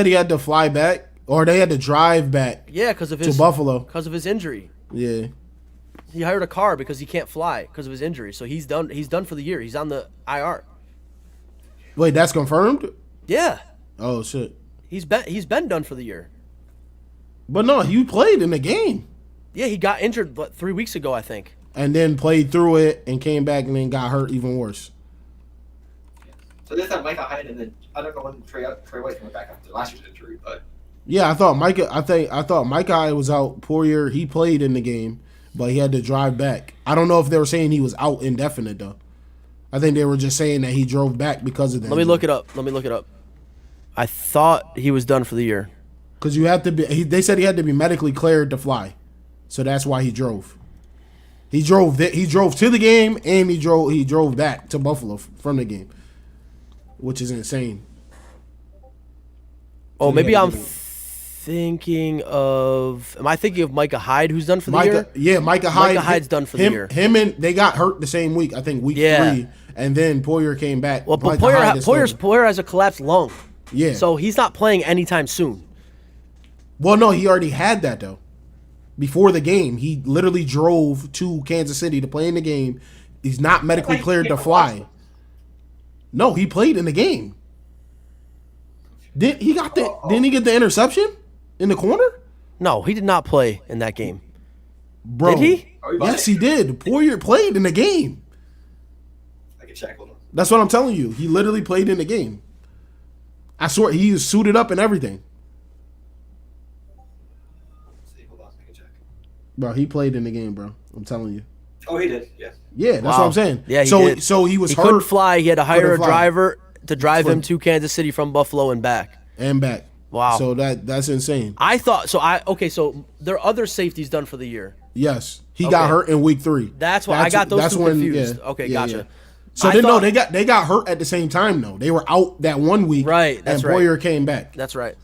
he had to fly back or they had to drive back. Yeah, because of his to Buffalo because of his injury. Yeah, he hired a car because he can't fly because of his injury. So he's done. He's done for the year. He's on the IR. Wait, that's confirmed? Yeah. Oh shit. He's been done for the year. But no, he played in the game. Yeah, he got injured 3 weeks ago, I think. And then played through it and came back and then got hurt even worse. So this time Micah Hyde and then I don't know when Trey White coming back after last year's injury, but yeah, I thought Micah was out. Poyer, he played in the game, but he had to drive back. I don't know if they were saying he was out indefinite though. I think they were just saying that he drove back because of that. Let me look it up. I thought he was done for the year. Because you have to be. They said he had to be medically cleared to fly, so that's why he drove. He drove to the game and he drove back to Buffalo from the game, which is insane. Oh, maybe I'm thinking of. Am I thinking of Micah Hyde, who's done for the year? Yeah, Micah Hyde. Micah Hyde's done for the year. Him and they got hurt the same week. I think week 3, and then Poyer came back. Well, but Poyer has a collapsed lung. Yeah. So he's not playing anytime soon. Well, no, he already had that though. Before the game, he literally drove to Kansas City to play in the game. He's not medically cleared to fly. No, he played in the game. Didn't he get the interception in the corner? No, he did not play in that game. Bro, did he? Yes, he did. Poyer played in the game. I can check with him. That's what I'm telling you. He literally played in the game. I swear, he was suited up and everything. Let's see, hold on, I can check. Bro, he played in the game, bro. I'm telling you. Oh, he did. Yeah. Yeah, that's what I'm saying. Yeah, he so did. so he was He hurt. couldn't fly. He had to hire a Couldn't fly. driver to drive him to Kansas City from Buffalo and back. And back. Wow. So that's insane. I thought so. So there are other safeties done for the year. Yes, he got hurt in week 3. That's why I got those two confused. Okay, gotcha. Yeah. So they got hurt at the same time though. They were out that 1 week, Right, that's and Boyer came back. That's right.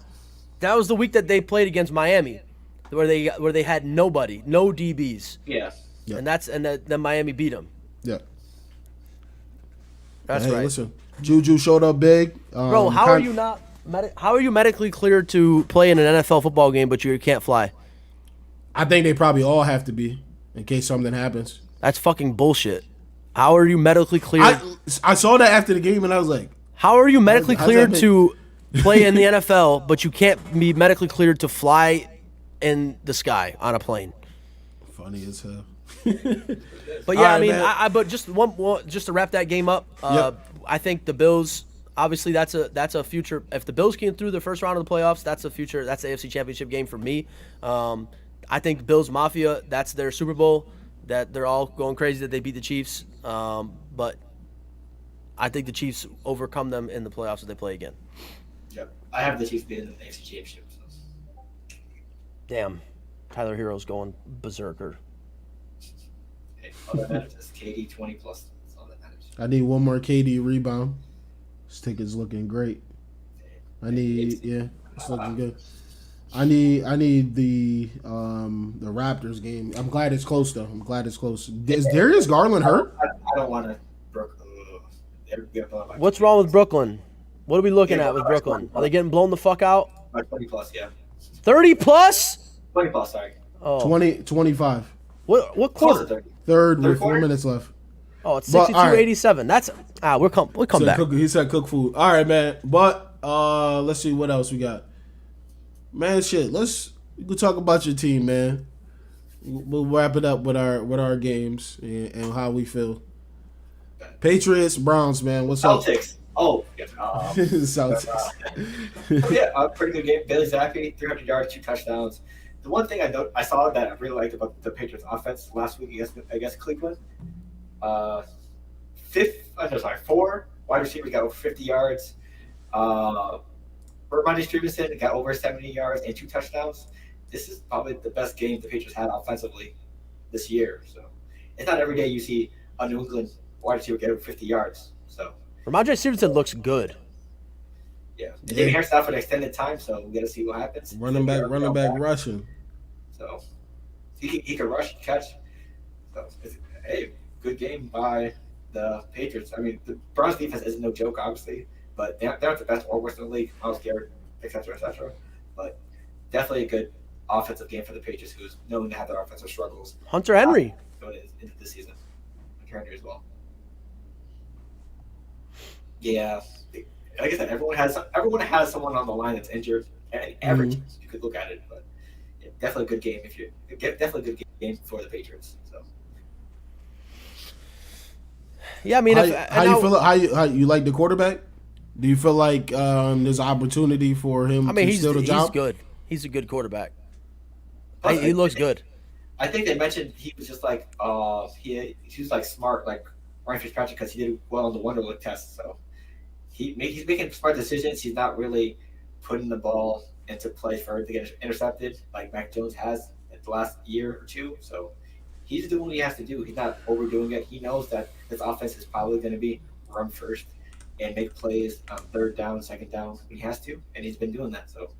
That was the week that they played against Miami, where they had nobody, no DBs. Yeah. Yeah. And then Miami beat them. Yeah, That's hey, right. Listen, Juju showed up big. Bro, how are you not? How are you medically cleared to play in an NFL football game, but you can't fly? I think they probably all have to be in case something happens. That's fucking bullshit. How are you medically cleared? I saw that after the game and I was like, How are you medically how's cleared that to play in the NFL, but you can't be medically cleared to fly in the sky on a plane? funny as hell. But yeah, All right, I mean, man. but just just to wrap that game up, I think the Bills. Obviously, that's a future. If the Bills get through the first round of the playoffs, that's a future. That's the AFC Championship game for me. I think Bills Mafia. That's their Super Bowl. That they're all going crazy that they beat the Chiefs. But I think the Chiefs overcome them in the playoffs if they play again. Yep. I have the Chiefs being in the AFC Championship. So. Damn, Tyler Hero's going berserker. Hey, all that matters is KD 20 plus. That's all that matters. I need one more KD rebound. This ticket's looking great. It's looking good. I need the Raptors game. I'm glad it's close though. I'm glad it's close. Is Darius Garland hurt? I don't want to. What's wrong with Brooklyn? What are we looking at with Brooklyn? Are they getting blown the fuck out? 20 plus, yeah. 30 plus? 20 plus, sorry. Oh. 25. What Close to quarter? 30. Third with 4 quarter? minutes left. Oh, it's But, all right. 62-87. That's we'll come back. He said cook food. All right, man. But let's see what else we got. Man, shit. We can talk about your team, man. We'll wrap it up with our games and how we feel. Patriots, Browns, man. What's up? Celtics. Oh, yes. Celtics. Yeah, pretty good game. Bailey Zappi, 300 yards, 2 touchdowns. The one thing I saw that I really liked about the Patriots offense last week against Cleveland, 4 wide receivers got over 50 yards. Ramondre Stevenson got over 70 yards and 2 touchdowns. This is probably the best game the Patriots had offensively this year. So it's not every day you see a New England wide receiver get over 50 yards. So Ramondre Stevenson looks good. yeah, and David Harris out for an extended time, so we got to see what happens. running back rushing. So he can rush, catch. So hey, good game by the Patriots. I mean, the Browns defense isn't no joke, obviously, but they're not the best or worst in the league. I was scared, etc., etc. But definitely a good offensive game for the Patriots, who's known to have their offensive struggles Hunter Henry. going into this season. Henry as well. Yeah, like I said, everyone has someone on the line that's injured, and every team you could look at it, but yeah, definitely a good game definitely a good game for the Patriots. So Yeah, I mean, how you like the quarterback? Do you feel like there's opportunity for him to steal the job? He's good. He's a good quarterback. Plus, He looks good. I think they mentioned he was just like he was like smart like Ryan Fitzpatrick because he did well on the Wonderlic test. So he's making smart decisions. He's not really putting the ball into play for it to get intercepted like Mac Jones has in the last year or two. So he's doing what he has to do. He's not overdoing it. He knows that this offense is probably going to be run first and make plays on third down, second down when he has to, and he's been doing that. So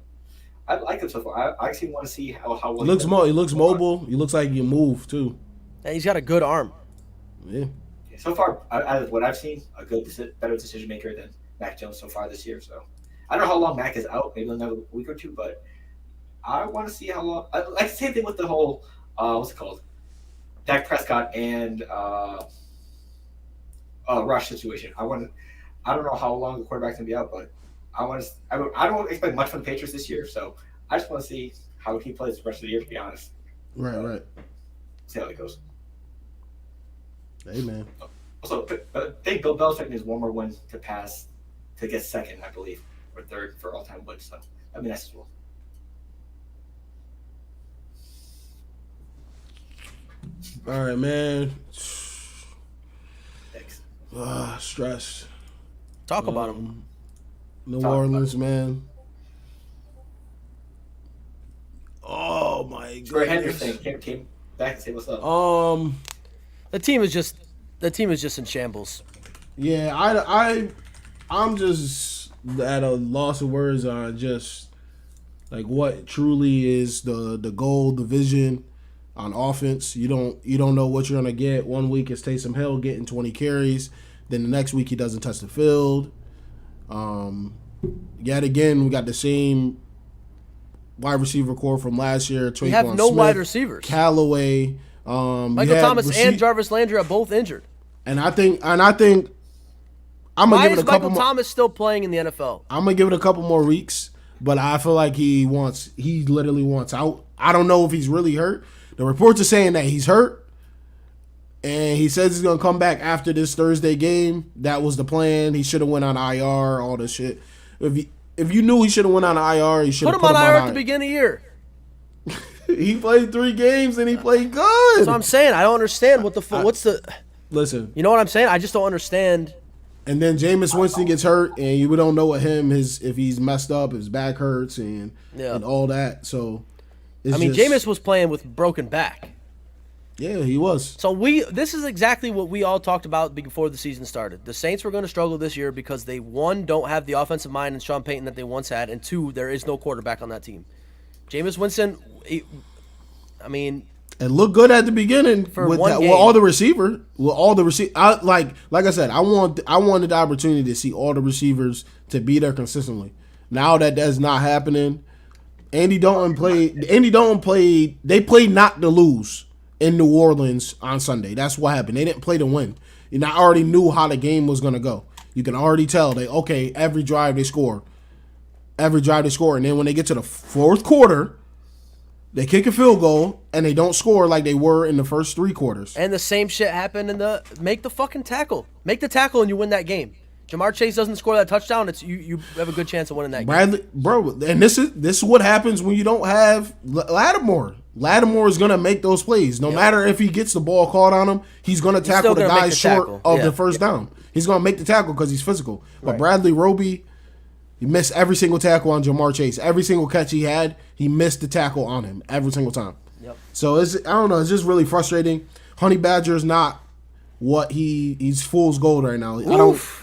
I like him so far. I actually want to see how well He looks mobile. He looks like he move too. And he's got a good arm. Yeah. So far, out of what I've seen, a better decision maker than Mac Jones so far this year. So I don't know how long Mac is out, maybe another week or two, but I want to see how long. Like the same thing with the whole what's it called, Dak Prescott and Rush situation. I don't know how long the quarterback's gonna be out, but I don't expect much from the Patriots this year. So I just want to see how he plays the rest of the year. To be honest, Right. see how it goes. Hey man. Also, I think Bill Belichick needs one more win to pass to get second, I believe, or third for all-time wins. So I mean that's as well. All right, man. Thanks. Stress. Talk about him. New Orleans, man. Oh my Troy goodness. Henderson came back and say what's up. The team is just in shambles. Yeah, I'm just at a loss of words on just like what truly is the goal, the vision on offense. You don't know what you're gonna get. One week it's Taysom Hill getting 20 carries, then the next week he doesn't touch the field. Yet again, we got the same wide receiver core from last year. We have no Smith, wide receivers. Callaway, Michael Thomas and Jarvis Landry are both injured. And I think I'm gonna Why give it is a couple Michael more. Thomas still playing in the NFL? I'm gonna give it a couple more weeks, but I feel like he literally wants out. I don't know if he's really hurt. The reports are saying that he's hurt, and he says he's gonna come back after this Thursday game. That was the plan. He should have went on IR, all this shit. If you knew he should have went on IR, he should Put have him on IR at the beginning of the year. He played 3 games and he played good. That's what I'm saying. I don't understand what's the. Listen, You know what I'm saying? I just don't understand. and then Jameis Winston gets hurt, and you don't know what if he's messed up, his back hurts, and all that. So, Jameis was playing with broken back. Yeah, he was. So this is exactly what we all talked about before the season started. The Saints were going to struggle this year because they, one, don't have the offensive mind in Sean Payton that they once had, and two, there is no quarterback on that team. Jameis Winston, it looked good at the beginning with all the receiver. Like I said, I wanted the opportunity to see all the receivers to be there consistently. Now that's not happening. Andy Dalton played. They played not to lose in New Orleans on Sunday. That's what happened. They didn't play to win. And I already knew how the game was going to go. You can already tell every drive they score. And then when they get to the fourth quarter, they kick a field goal and they don't score like they were in the first 3 quarters. And the same shit happened make the fucking tackle. Make the tackle and you win that game. Jamar Chase doesn't score that touchdown, it's you have a good chance of winning that game. Bro, and this is what happens when you don't have Lattimore. Lattimore is going to make those plays. No matter if he gets the ball called on him, he's going to tackle the guy short of the first down. He's going to make the tackle because he's physical. But Bradley Roby, he missed every single tackle on Jamar Chase. Every single catch he had, he missed the tackle on him every single time. Yep. So I don't know. It's just really frustrating. Honey Badger is not what he's fool's gold right now.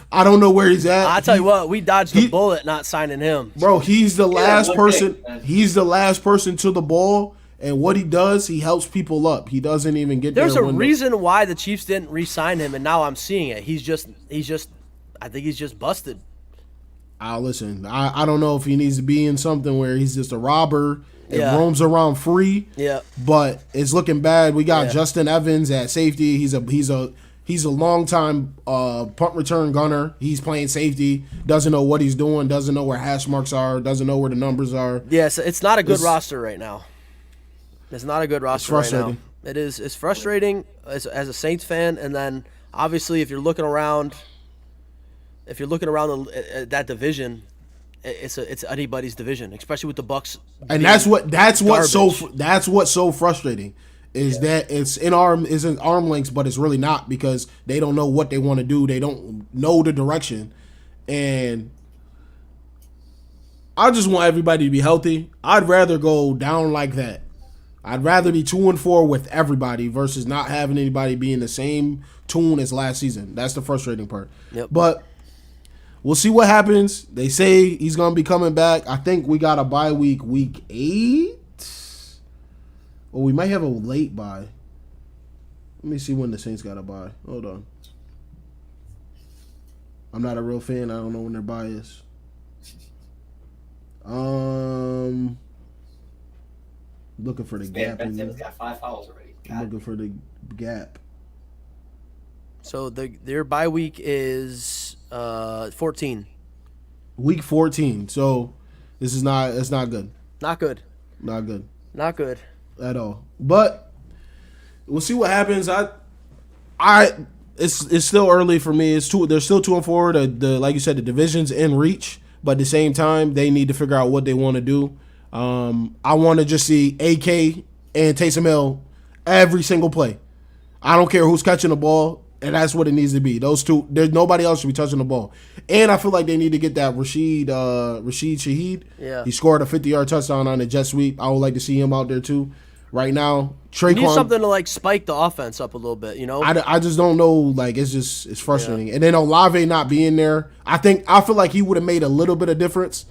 I don't know where he's at. I tell you what, we dodged the bullet not signing him. Bro, he's the last person. He's the last person to the ball. And what he does, he helps people up. He doesn't even get There's their a window. reason why the Chiefs didn't re-sign him, and now I'm seeing it. I think he's just busted. Listen, I don't know if he needs to be in something where he's just a robber and roams around free. Yeah. But it's looking bad. We got Justin Evans at safety. He's a long-time punt return gunner. He's playing safety. Doesn't know what he's doing. Doesn't know where hash marks are. Doesn't know where the numbers are. Yes, it's not a good roster right now. It's not a good roster right now. It is. It's frustrating as a Saints fan, and then obviously if you're looking around that division, it's anybody's division, especially with the Bucks. And that's what's so frustrating is that it's in arm lengths, but it's really not because they don't know what they want to do. They don't know the direction, and I just want everybody to be healthy. I'd rather go down like that. I'd rather be 2-4 with everybody versus not having anybody be in the same tune as last season. That's the frustrating part. Yep. But we'll see what happens. They say he's going to be coming back. I think we got a bye week 8. Or we might have a late bye. Let me see when the Saints got a bye. Hold on. I'm not a real fan. I don't know when their bye is. Looking for the gap. Ben Simmons got 5 fouls already. Looking for the gap. So their bye week is 14. Week 14. So this is not. It's not good. Not good. Not good. Not good At all. But we'll see what happens. I it's still early for me. They're still 2-4. The like you said, the division's in reach, but at the same time, they need to figure out what they want to do. I want to just see AK and Taysom Hill every single play. I don't care who's catching the ball, and that's what it needs to be. Those two, there's nobody else should be touching the ball. And I feel like they need to get that Rashid Shaheed. Yeah. He scored a 50-yard touchdown on the jet sweep. I would like to see him out there too. Right now, You need something to like spike the offense up a little bit, you know? I just don't know. Like it's frustrating. Yeah. And then Olave not being there, I feel like he would have made a little bit of difference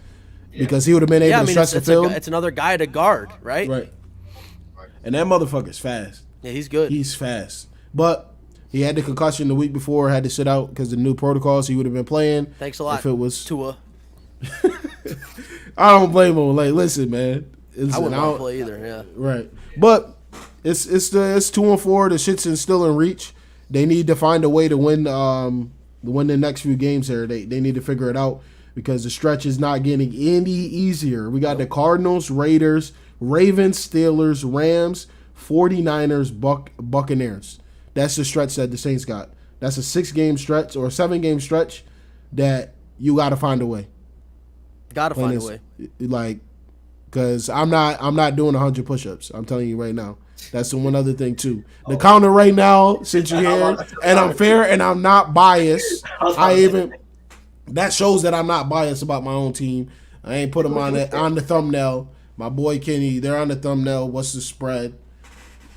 because he would have been able to stretch the field. It's another guy to guard, right? Right. And that motherfucker's fast. Yeah, he's good. He's fast, but he had the concussion the week before, had to sit out because of the new protocols. He would have been playing. Thanks a lot. If it was Tua. I don't blame him. Like, listen, man. I wouldn't want to play either. Yeah. Right. But it's 2-4. The shit's still in reach. They need to find a way to win the next few games here. They need to figure it out because the stretch is not getting any easier. We got the Cardinals, Raiders, Ravens, Steelers, Rams, 49ers, Buccaneers. That's the stretch that the Saints got. That's a 6-game stretch or a 7-game stretch that you got to find a way. Got to find a way. Like, because I'm not doing 100 push-ups. I'm telling you right now. That's the one other thing too. The counter right now, since you're here, and I'm fair and I'm not biased. That shows that I'm not biased about my own team. I ain't put them on the thumbnail. My boy Kenny, they're on the thumbnail. What's the spread?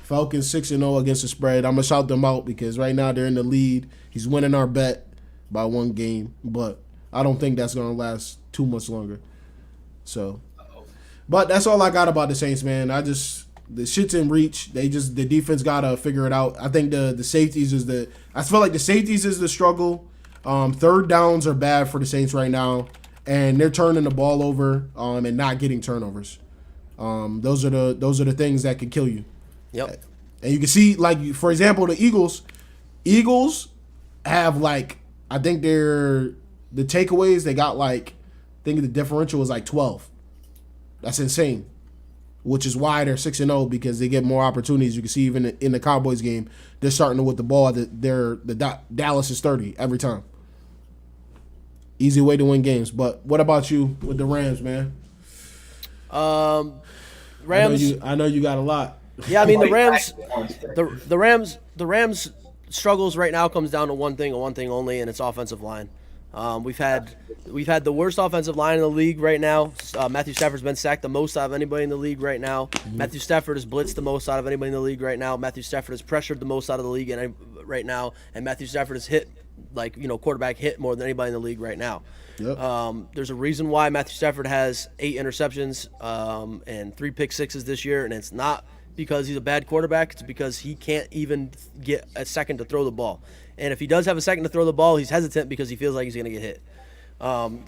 Falcons 6-0 against the spread. I'm gonna shout them out because right now they're in the lead. He's winning our bet by 1 game, but I don't think that's gonna last too much longer. So, but that's all I got about the Saints, man. The shit's in reach. The defense gotta figure it out. I think the safeties I feel like the safeties is the struggle. Third downs are bad for the Saints right now, and they're turning the ball over and not getting turnovers. Those are the things that could kill you. Yep. And you can see, like, for example, the Eagles have, like, I think the takeaways, they got, like, I think the differential was like 12. That's insane. Which is why they're 6-0 because they get more opportunities. You can see even in the Cowboys game, they're starting with the ball. Dallas is 30 every time. Easy way to win games. But what about you with the Rams, man? Rams. I know you got a lot. Yeah, I mean the Rams struggles right now comes down to one thing and one thing only, and it's offensive line. We've had the worst offensive line in the league right now. Matthew Stafford's been sacked the most out of anybody in the league right now. Mm-hmm. Matthew Stafford has blitzed the most out of anybody in the league right now. Matthew Stafford has pressured the most out of the league right now, and Matthew Stafford has hit quarterback hit more than anybody in the league right now. Yep. There's a reason why Matthew Stafford has 8 interceptions and 3 pick sixes this year, and it's not because he's a bad quarterback. It's because he can't even get a second to throw the ball. And if he does have a second to throw the ball, he's hesitant because he feels like he's going to get hit.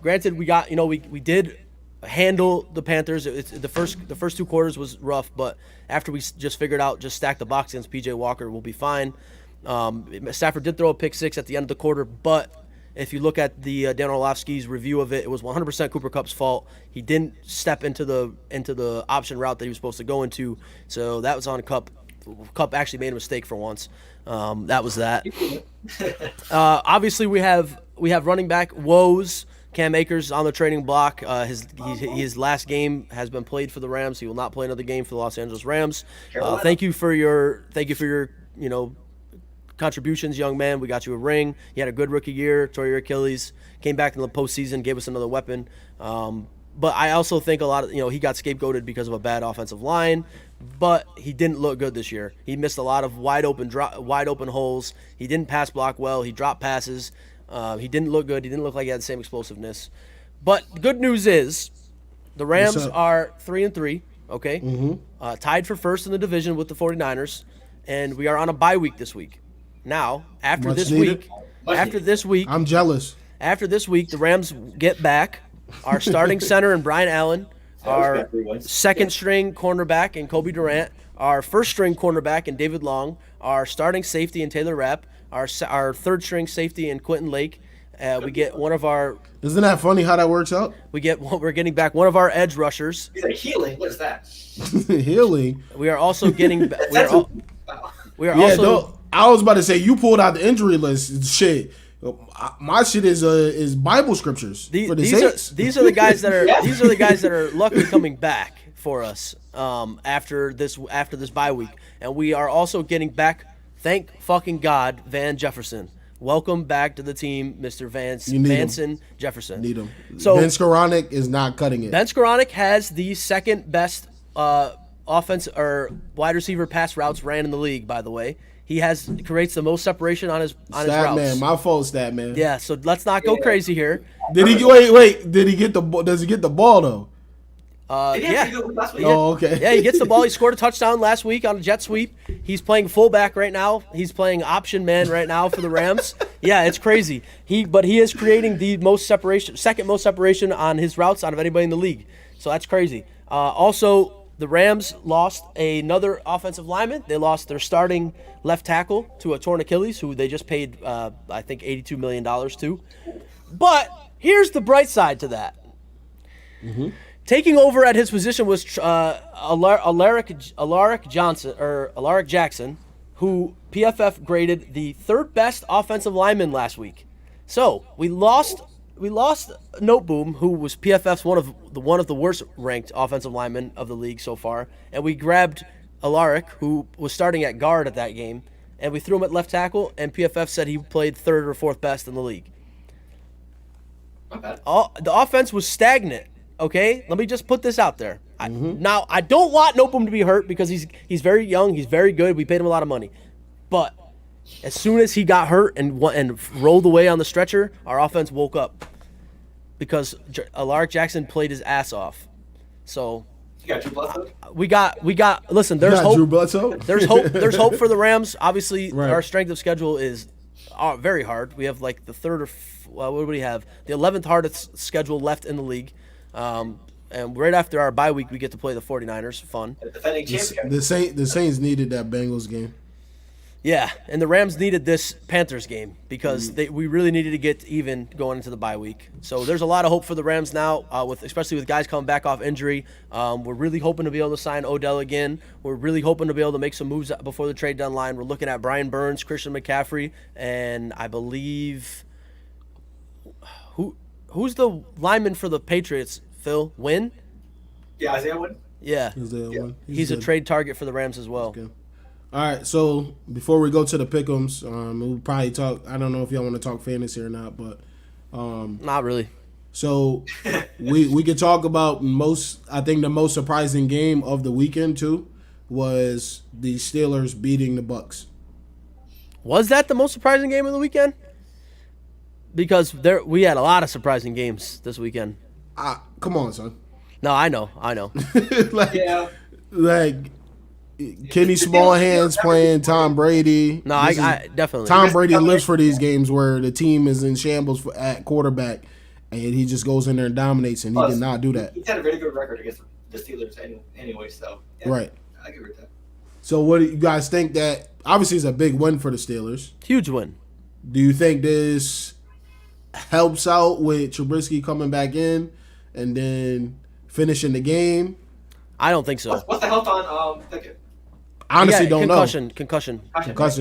Granted, we did handle the Panthers. The first 2 quarters was rough, but after we just figured out just stack the box against P.J. Walker, we'll be fine. Stafford did throw a pick 6 at the end of the quarter, but if you look at the Dan Orlovsky's review of it, it was 100% Cooper Kupp's fault. He didn't step into the option route that he was supposed to go into, so that was on Kupp. Kupp actually made a mistake for once. That was that. Obviously, we have running back woes. Cam Akers on the trading block. His last game has been played for the Rams. He will not play another game for the Los Angeles Rams. Thank you for your contributions, young man. We got you a ring. You had a good rookie year. Tore your Achilles. Came back in the postseason. Gave us another weapon. But I also think a lot of he got scapegoated because of a bad offensive line. But he didn't look good this year. He missed a lot of wide open holes. He didn't pass block well. He dropped passes. He didn't look good. He didn't look like he had the same explosiveness. But the good news is the Rams are 3-3. Okay, tied for first in the division with the 49ers, and we are on a bye week this week. Now, after this week, I'm jealous. After this week, the Rams get back our starting center and Brian Allen, our second-string cornerback in Kobe Durant, our first-string cornerback in David Long, our starting safety in Taylor Rapp, our third-string safety in Quentin Lake. We get one of our. Isn't that funny how that works out? We're getting back one of our edge rushers. He's like healing. What is that? Healing. We are also getting. I was about to say you pulled out the injury list. Shit, my shit is Bible scriptures for the Saints. These are the guys that are luckily coming back for us after this bye week, and we are also getting back. Thank fucking God, Van Jefferson. Welcome back to the team, Mr. Vanson Jefferson. Need him. So Ben Skoranek is not cutting it. Ben Skoranek has the second best offense or wide receiver pass routes ran in the league. By the way, he creates the most separation on his routes. Man, my fault, stat man. Yeah, so let's not go crazy here. Did he wait? Did he get the? Does he get the ball though? Yeah. Oh, okay. Yeah, he gets the ball. He scored a touchdown last week on a jet sweep. He's playing fullback right now. He's playing option man right now for the Rams. Yeah, it's crazy. But he is creating the second most separation on his routes out of anybody in the league. So that's crazy. Also, the Rams lost another offensive lineman. They lost their starting left tackle to a torn Achilles, who they just paid, I think, $82 million to. But here's the bright side to that. Mm-hmm. Taking over at his position was Alaric Jackson, who PFF graded the third best offensive lineman last week. So we lost Noteboom, who was PFF's one of the worst ranked offensive linemen of the league so far, and we grabbed Alaric, who was starting at guard at that game, and we threw him at left tackle, and PFF said he played third or fourth best in the league. Not bad. The offense was stagnant. Okay, let me just put this out there. Now, I don't want Noteboom to be hurt because he's very young. He's very good. We paid him a lot of money. But as soon as he got hurt and rolled away on the stretcher, our offense woke up because Alaric Jackson played his ass off. So You got Drew Bledsoe? we got. Listen, there's hope. Drew Bledsoe? There's hope. There's hope for the Rams. Obviously, Right. our strength of schedule is very hard. We have like the third or what do we have? The 11th hardest schedule left in the league. And right after our bye week, we get to play the 49ers. Fun. The defending champion. The Saints needed that Bengals game. Yeah, and the Rams needed this Panthers game because we really needed to get even going into the bye week. So there's a lot of hope for the Rams now, especially with guys coming back off injury. We're really hoping to be able to sign Odell again. We're really hoping to be able to make some moves before the trade deadline. We're looking at Brian Burns, Christian McCaffrey, and I believe who's the lineman for the Patriots? Phil Wynn? Yeah, Isaiah Wynn. Yeah. He's a trade target for the Rams as well. Okay. All right, so before we go to the pick'ems, we'll probably talk. I don't know if y'all want to talk fantasy or not, but Not really. so we could talk about I think the most surprising game of the weekend too was the Steelers beating the Bucks. Was that the most surprising game of the weekend? Because we had a lot of surprising games this weekend. Come on, son. No, I know. like Kenny Smallhands playing Tom Brady. No, I definitely. Tom Brady lives for these games where the team is in shambles at quarterback, and he just goes in there and dominates, and he did not do that. He's had a really good record against the Steelers anyway, so. Yeah, right. I agree with that. So what do you guys think that, obviously it's a big win for the Steelers. Huge win. Do you think this helps out with Trubisky coming back in and then finishing the game? I don't think so. What's the health on Pickett? Honestly, don't know. Concussion.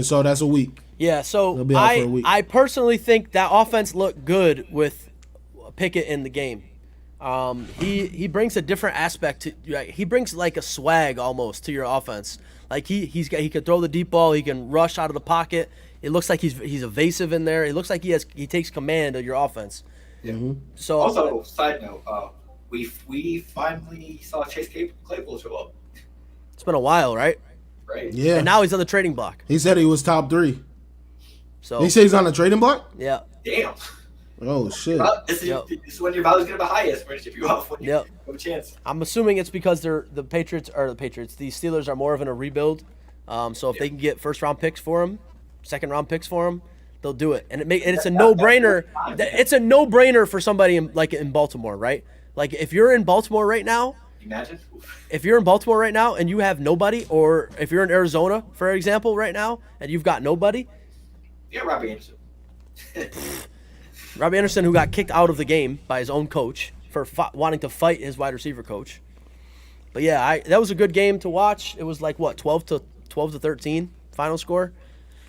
So that's a week. Yeah, so He'll be out for a week. I personally think that offense looked good with Pickett in the game. He brings a different aspect to. He brings like a swag almost to your offense. Like he can throw the deep ball. He can rush out of the pocket. It looks like he's evasive in there. It looks like he takes command of your offense. Yeah. Mm-hmm. So also, side note, we finally saw Chase Claypool show up. It's been a while, right? Right. Yeah. And now he's on the trading block. He said he was top 3. So He said he's on the trading block? yeah. Damn. Oh, shit. This is when your value's gonna be highest. We're gonna ship you off when you have a chance. I'm assuming it's because the Steelers are more of in a rebuild. So if they can get first round picks for him, second round picks for him, they'll do it. And it's a no brainer. It's a no brainer for somebody in Baltimore, right? Like if you're in Baltimore right now. Imagine. If you're in Baltimore right now and you have nobody, or if you're in Arizona, for example, right now, and you've got nobody. Yeah, Robbie Anderson. Robbie Anderson, who got kicked out of the game by his own coach for wanting to fight his wide receiver coach. But yeah, that was a good game to watch. It was like what, 12 to 13 final score.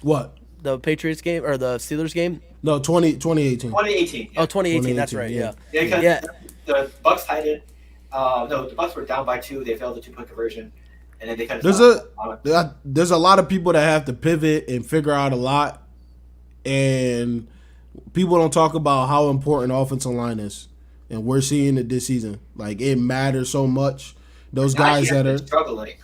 What? The Patriots game or the Steelers game? No, 2018. 2018. Oh, 2018. That's 2018, right. yeah. Yeah. Yeah, because the Bucks tied it. No, the Bucks were down by 2. They failed the 2-point conversion, and then they kind of. There's a lot of people that have to pivot and figure out a lot, and people don't talk about how important offensive line is, and we're seeing it this season. Like it matters so much. Those guys that are struggling.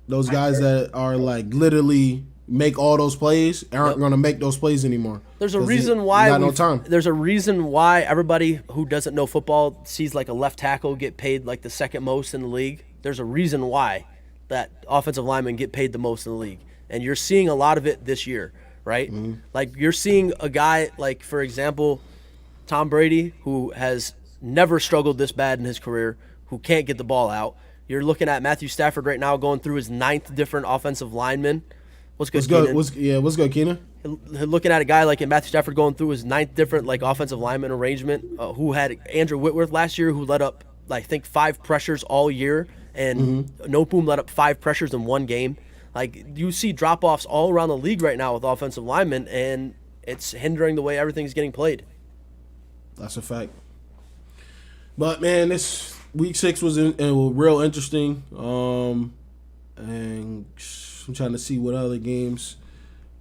Those guys that are like literally make all those plays aren't going to make those plays anymore. There's a reason why no time. There's a reason why everybody who doesn't know football sees like a left tackle get paid like the second most in the league. There's a reason why that offensive linemen get paid the most in the league. And you're seeing a lot of it this year, right? Mm-hmm. Like you're seeing a guy like, for example, Tom Brady, who has never struggled this bad in his career, who can't get the ball out. You're looking at Matthew Stafford right now going through his 9th different offensive lineman. What's good, Keenan? What's good, Keenan? Looking at a guy like Matthew Stafford going through his 9th different like offensive lineman arrangement, who had Andrew Whitworth last year, who let up I think 5 pressures all year, and Noteboom let up 5 pressures in one game. Like you see drop-offs all around the league right now with offensive linemen, and it's hindering the way everything's getting played. That's a fact. But man, this week 6 was real interesting. And I'm trying to see what other games.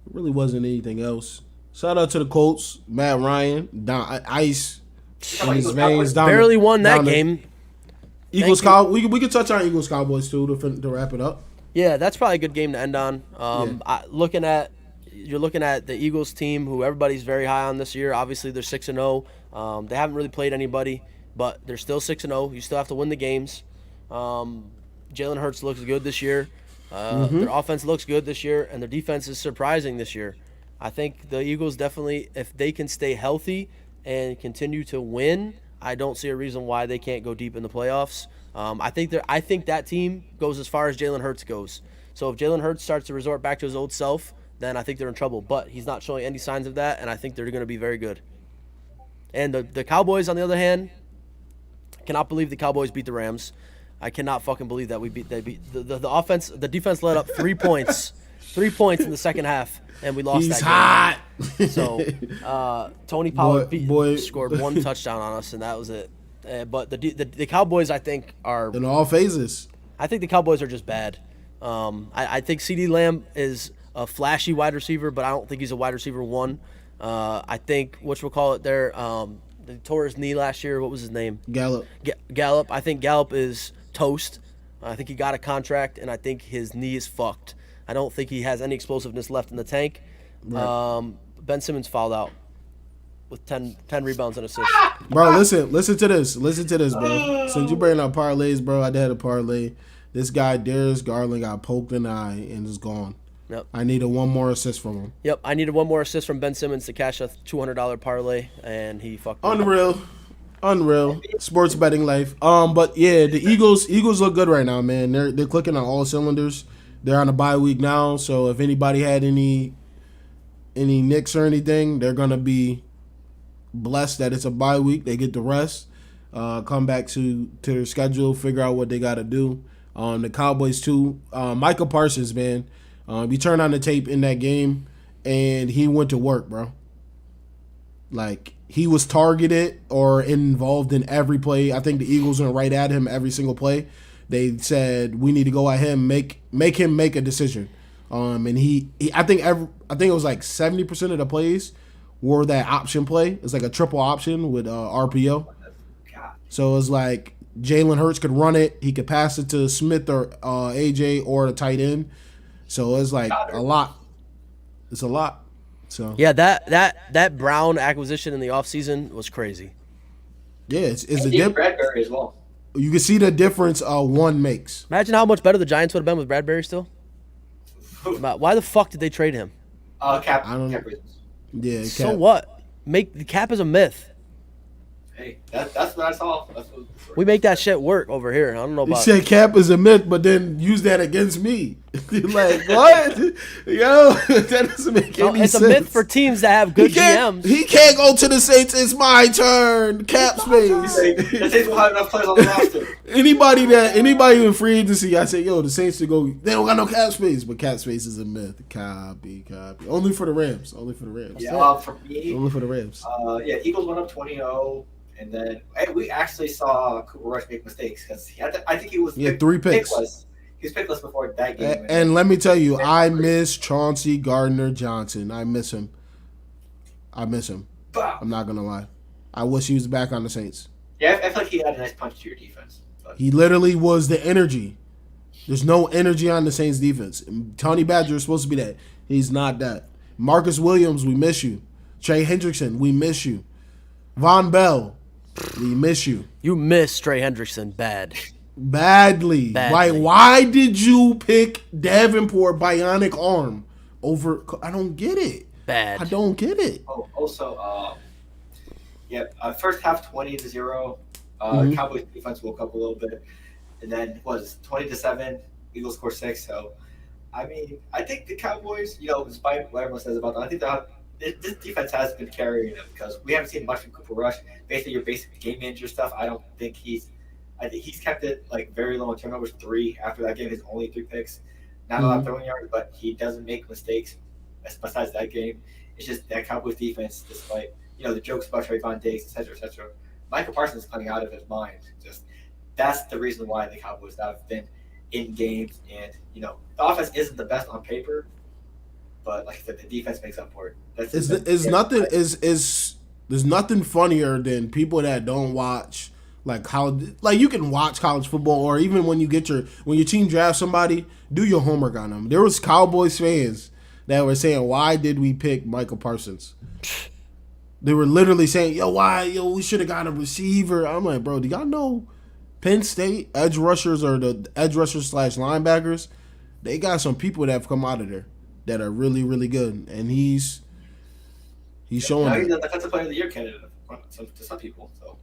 It really wasn't anything else. Shout out to the Colts, Matt Ryan, ice in his veins. Barely won that game. Eagles, Cowboys. We can touch on Eagles, Cowboys too to wrap it up. Yeah, that's probably a good game to end on. You're looking at the Eagles team, who everybody's very high on this year. Obviously, they're 6-0. They haven't really played anybody, but they're still 6-0. You still have to win the games. Jalen Hurts looks good this year. Their offense looks good this year, and their defense is surprising this year. I think the Eagles definitely, if they can stay healthy and continue to win, I don't see a reason why they can't go deep in the playoffs. I think that team goes as far as Jalen Hurts goes. So if Jalen Hurts starts to resort back to his old self, then I think they're in trouble. But he's not showing any signs of that, and I think they're going to be very good. And the Cowboys, on the other hand, cannot believe the Cowboys beat the Rams. I cannot fucking believe that they beat the offense. The defense let up 3 points, 3 points in the second half, and we lost that game. So Tony Pollard scored 1 touchdown on us, and that was it. But the Cowboys, I think, are in all phases. I think the Cowboys are just bad. I think CeeDee Lamb is a flashy wide receiver, but I don't think he's a wide receiver 1. I think he tore his knee last year. What was his name? Gallup. Gallup. I think Gallup is toast. I think he got a contract, and I think his knee is fucked. I don't think he has any explosiveness left in the tank. Right. Ben Simmons fouled out with 10 rebounds and assists. Bro, listen to this. Listen to this, bro. Since you bring up parlays, bro, I did a parlay. This guy, Darius Garland, got poked in the eye and is gone. Yep. I needed 1 more assist from him. Yep, I needed 1 more assist from Ben Simmons to cash a $200 parlay, and he fucked me. Unreal. Sports betting life. But yeah, the Eagles look good right now, man. They're clicking on all cylinders. They're on a bye week now, so if anybody had any nicks or anything, they're gonna be blessed that it's a bye week. They get the rest, come back to their schedule, figure out what they got to do. The Cowboys too. Micah Parsons, man. We turned on the tape in that game, and he went to work, bro. Like, he was targeted or involved in every play. I think the Eagles went right at him every single play. They said, we need to go at him, make him make a decision. And I think it was like 70% of the plays were that option play. It's like a triple option with RPO. So it's like Jalen Hurts could run it. He could pass it to Smith or AJ or the tight end. So it's like a lot. It's a lot. So yeah, that Brown acquisition in the offseason was crazy. Yeah, it's a difference. Bradbury as well. You can see the difference one makes. Imagine how much better the Giants would have been with Bradbury still. Why the fuck did they trade him? Cap. I don't know. Yeah, Cap. So what? The cap is a myth. Hey, that's what I saw. We make that shit work over here. I don't know about. You said Cap is a myth, but then use that against me. Like what? Yo, that doesn't make any sense. It's a myth for teams that have good GMs. He can't go to the Saints. It's my turn. Cap space. The Saints will have enough players on the roster. Anybody in free agency, I say, yo, the Saints to go. They don't got no cap space, but cap space is a myth. Copy. Only for the Rams. Yeah, for me, Only for the Rams. Eagles went up 20-0, and then we actually saw Cooper Rush make mistakes because I think he was 3 picks. He was pickless before that game. And let me tell you, I miss Chauncey Gardner-Johnson. I miss him. Bah. I'm not gonna lie. I wish he was back on the Saints. Yeah, I feel like he had a nice punch to your defense. But. He literally was the energy. There's no energy on the Saints defense. Tony Badger is supposed to be that. He's not that. Marcus Williams, we miss you. Trey Hendrickson, we miss you. Von Bell, we miss you. You miss Trey Hendrickson Badly. Why did you pick Davenport bionic arm over? I don't get it. I don't get it. Oh, also, first half 20-0. Cowboys defense woke up a little bit, and then was 20-7. Eagles score 6. So, I mean, I think the Cowboys, despite what everyone says about them, I think this defense has been carrying them because we haven't seen much from Cooper Rush. Basically, your basic game manager stuff. I think he's kept it like very low in turnovers. 3 after that game, his only 3 picks. Not a lot of throwing yards, but he doesn't make mistakes. Besides that game, it's just that Cowboys defense, despite the jokes about Trayvon Diggs, etc., etc. Michael Parsons is playing out of his mind. Just that's the reason why the Cowboys have been in games, and the offense isn't the best on paper, but like I said, the defense makes up for it. There's nothing funnier than people that don't watch like college. Like you can watch college football, or even when your team drafts somebody, do your homework on them. There was Cowboys fans that were saying, "Why did we pick Michael Parsons?" They were literally saying, we should have got a receiver. I'm like, bro, do y'all know Penn State edge rushers or the edge rushers / linebackers? They got some people that have come out of there that are really, really good, and he's showing. Now he's the defensive player of the year candidate to some people. So,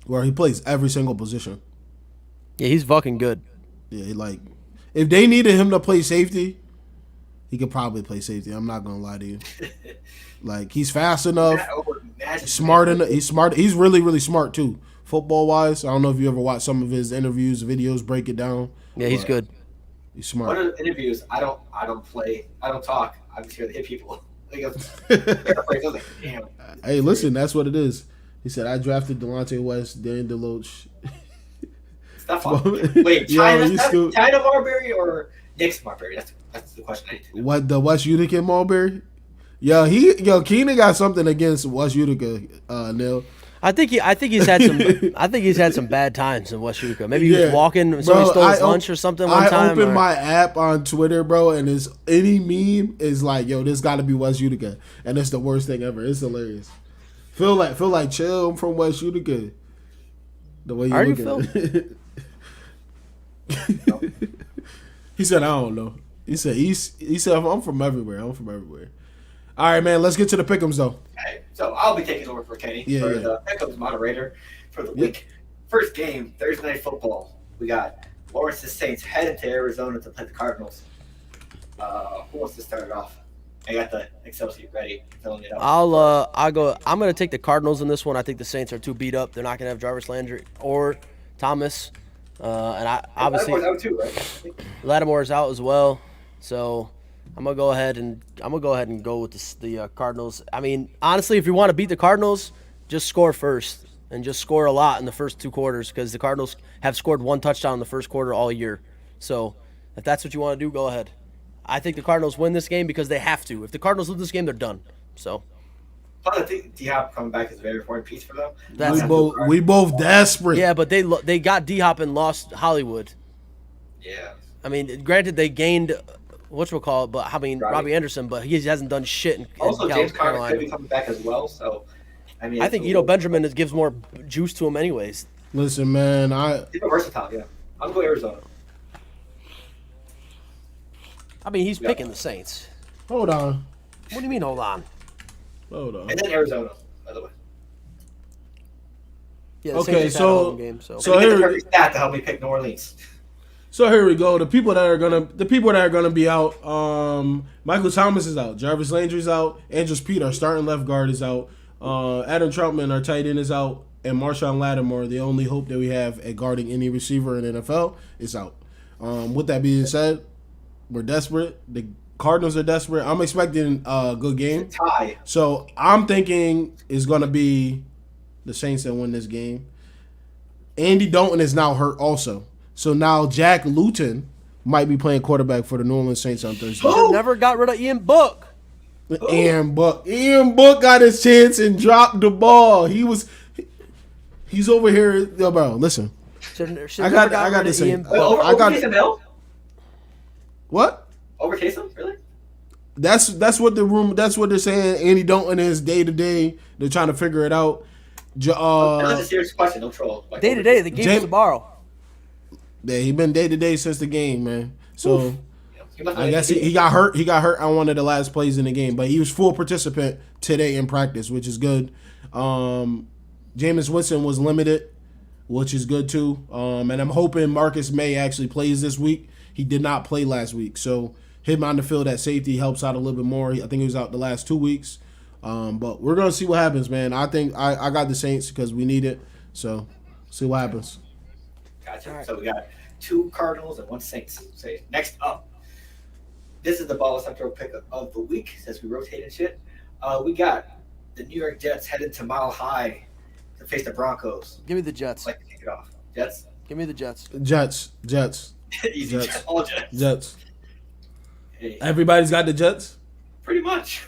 where he plays every single position. Yeah, he's fucking good. Yeah, if they needed him to play safety, he could probably play safety. I'm not gonna lie to you. Like he's fast enough, smart enough. He's smart. He's really, really smart too, football wise. I don't know if you ever watched some of his interviews, videos, break it down. Yeah, he's good. He's smart. One of the interviews, I don't talk. I'm just here to hit people. Damn. Hey, listen, that's what it is. He said, I drafted Delonte West, Dan DeLoach. Stop on. Wait, China Marbury or Nick's Marbury? That's the question I need to know. What, the West Utica Marbury? Keenan got something against West Utica, Neil. I think he's had some bad times in West Utica. Maybe he was walking, somebody stole his lunch or something one time. I opened my app on Twitter, bro, and any meme is like, yo, this got to be West Utica, and it's the worst thing ever. It's hilarious. Feel like chill. I'm from West Utica. The way you look at it. He said, I don't know. He said I'm from everywhere. All right, man. Let's get to the pick'ems though. Okay, so I'll be taking over for Kenny for the pick'ems moderator for the week. First game, Thursday Night Football. We got Lawrence's Saints headed to Arizona to play the Cardinals. Who wants to start it off? I got the Excel sheet ready, filling it up. I'll go. I'm gonna take the Cardinals in this one. I think the Saints are too beat up. They're not gonna have Jarvis Landry or Thomas, and I obviously Lattimore's out too, right? Lattimore's out as well. So I'm gonna go ahead and go with the Cardinals. I mean, honestly, if you want to beat the Cardinals, just score first and just score a lot in the first 2 quarters because the Cardinals have scored 1 touchdown in the first quarter all year. So if that's what you want to do, go ahead. I think the Cardinals win this game because they have to. If the Cardinals lose this game, they're done. So. But I think D-Hop coming back is a very important piece for them. We both desperate. Yeah, but they got D-Hop and lost Hollywood. Yeah. I mean, granted, they gained whatchamacallit, but I mean Robbie Anderson, but he hasn't done shit in also, James Conner Carolina. could be coming back as well. So, I mean, I think Benjamin gives more juice to him, anyways. Listen, man, he's versatile. Yeah, I'm going Arizona. I mean, he's picking the Saints. Hold on. What do you mean, hold on? Hold on. And then Arizona, by the way. Yeah, okay, so here the perfect stat to help me pick New Orleans. So here we go. The people that are gonna be out. Michael Thomas is out. Jarvis Landry's out. Andrews Pete, our starting left guard, is out. Adam Troutman, our tight end, is out. And Marshawn Lattimore, the only hope that we have at guarding any receiver in the NFL, is out. With that being said, we're desperate. The Cardinals are desperate. I'm expecting a good game. It's a tie. So I'm thinking it's gonna be the Saints that win this game. Andy Dalton is now hurt also. So now Jack Luton might be playing quarterback for the New Orleans Saints on Thursday. Should never got rid of Ian Book. Ian Book got his chance and dropped the ball. He's over here. Yo, bro, listen. I got the same. Over Taysom Hill? What? Over Taysom? Really? That's what they're saying. Andy Dalton is day to day. They're trying to figure it out. That's a serious question. Don't troll. Day to day, the game is tomorrow. Yeah, he been day to day since the game, man. So I guess he got hurt. He got hurt on one of the last plays in the game, but he was full participant today in practice, which is good. Jameis Winston was limited, which is good too. And I'm hoping Marcus May actually plays this week. He did not play last week, so him on the field at safety helps out a little bit more. I think he was out the last 2 weeks. But we're gonna see what happens, man. I think I got the Saints because we need it. So see what happens. Gotcha. Right. So we got 2 Cardinals and 1 Saints. So next up, this is the Ball Central pick of the week since we rotate and shit. We got the New York Jets headed to Mile High to face the Broncos. Give me the Jets. I'd like to kick it off. Jets. Give me the Jets. Jets. Easy. Jets. All Jets. Jets. Hey. Everybody's got the Jets. Pretty much.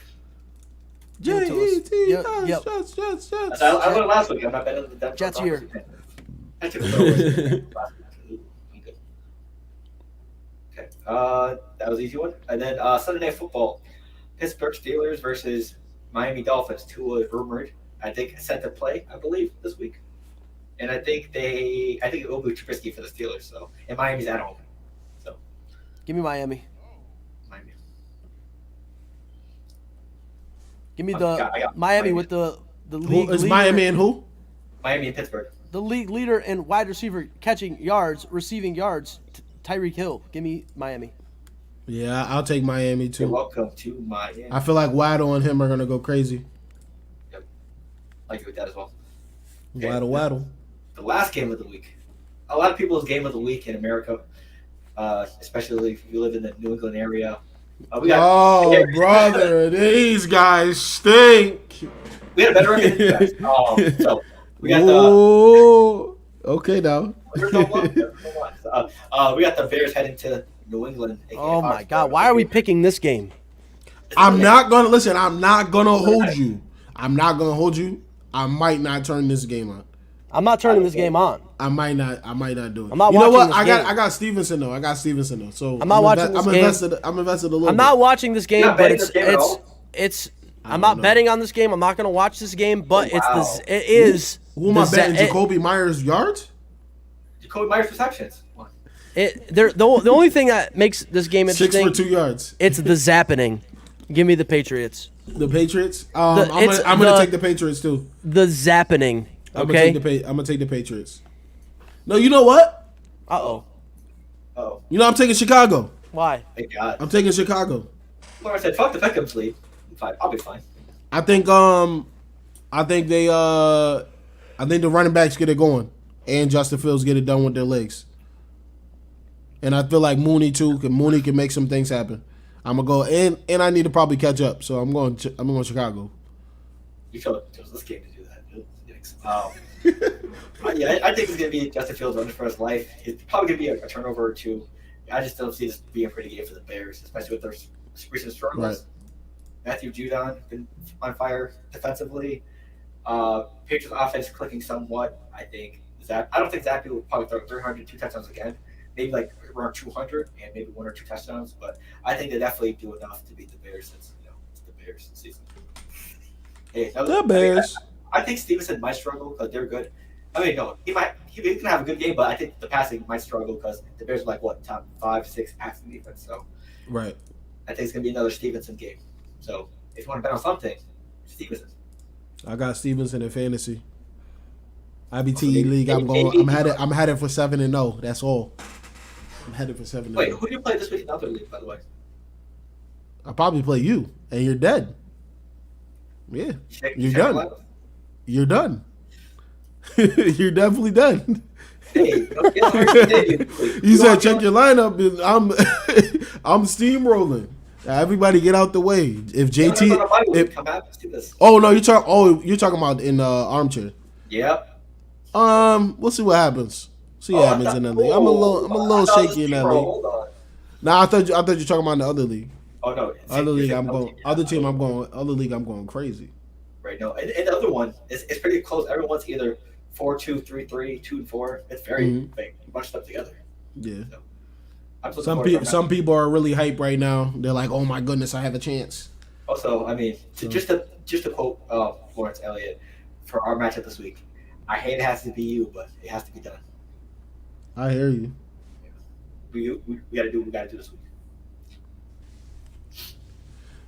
Jets. Yep. Jets. I went last week. I'm not betting the Denver Jets Broncos. here. I took it good. Okay. That was an easy one. And then Sunday Night Football. Pittsburgh Steelers versus Miami Dolphins. Tua is rumored, I think, set to play, I believe, this week. And I think it will be too risky for the Steelers. So, and Miami's at home. So, give me Miami. Give me the I got Miami with the league. Is Miami and who? Miami and Pittsburgh. The league leader in wide receiver receiving yards, Tyreek Hill. Give me Miami. Yeah, I'll take Miami too. You're welcome to Miami. I feel like Waddle and him are gonna go crazy. Yep, I agree with that as well. Okay. Waddle. The last game of the week. A lot of people's game of the week in America, especially if you live in the New England area. Brother, these guys stink. We had a better record than you guys. So we got okay now. We got the Bears heading to New England. Oh my God! Why are we picking this game? I'm not gonna hold you. I might not turn this game on. I'm not turning this game on. I might not do it. I'm not you know watching what? this game. I got Stevenson though. So I'm not watching this game. I'm invested a little. I'm not watching this game, but it's. I'm not betting on this game. I'm not going to watch this game, but it is. Who am I betting? Jacoby Myers yards? Jacoby Myers receptions. The only thing that makes this game interesting. 6 for 2 yards. It's the zappening. Give me the Patriots. The Patriots. I'm gonna take the Patriots too. The zappening. Okay. I'm gonna take the Patriots. No, you know what? Oh. You know I'm taking Chicago. Why? Thank God. I'm taking Chicago. Well, I said, fuck the Peckham's lead. Fine. I'll be fine. I think the running backs get it going, and Justin Fields get it done with their legs. And I feel like Mooney too. Mooney can make some things happen. I'm gonna go and I need to probably catch up, so I'm going Chicago. You chose this game to do that. Yeah, I think it's gonna be Justin Fields running for his life. It's probably gonna be a turnover or two. I just don't see this being a pretty game for the Bears, especially with their recent struggles. Right. Matthew Judon been on fire defensively. Patriots offense clicking somewhat. I don't think Zach will probably throw 300, 2 touchdowns again. Maybe like around 200 and maybe 1 or 2 touchdowns. But I think they definitely do enough to beat the Bears since it's the Bears this season. Hey, the Bears. I think Stevenson might struggle because they're good. I mean, no, he can have a good game, but I think the passing might struggle because the Bears are top 5, 6 passing defense. So, right. I think it's gonna be another Stevenson game. So, if you want to bet on something, Stevenson. I got Stevenson in fantasy. IBTE league. I'm headed for 7-0. That's all. I'm headed for 7-0. Wait, who do you play this week in the other league, by the way? I'll probably play you, and you're dead. Yeah, you're Check done. lineup. You're done. You're definitely done. Hey, don't get hard today. You said check your lineup, and I'm steamrolling. Now, everybody get out the way. If JT, Come out, let's do this. oh no, you're talking about in armchair. Yep. We'll see what happens. See what happens in that league. I'm a little shaky in that league. Hold on. Nah, I thought you were talking about in the other league. Oh no. Other league, I'm going crazy. Right, no. And the other one, it's pretty close. Everyone's either 4-2, 3-3, 2-4. It's very like bunched up together. Yeah. So, some people are really hyped right now. They're like, "Oh my goodness, I have a chance." Also, I mean, just to quote Lawrence Elliott for our matchup this week, I hate it has to be you, but it has to be done. I hear you. We gotta do what we gotta do this week.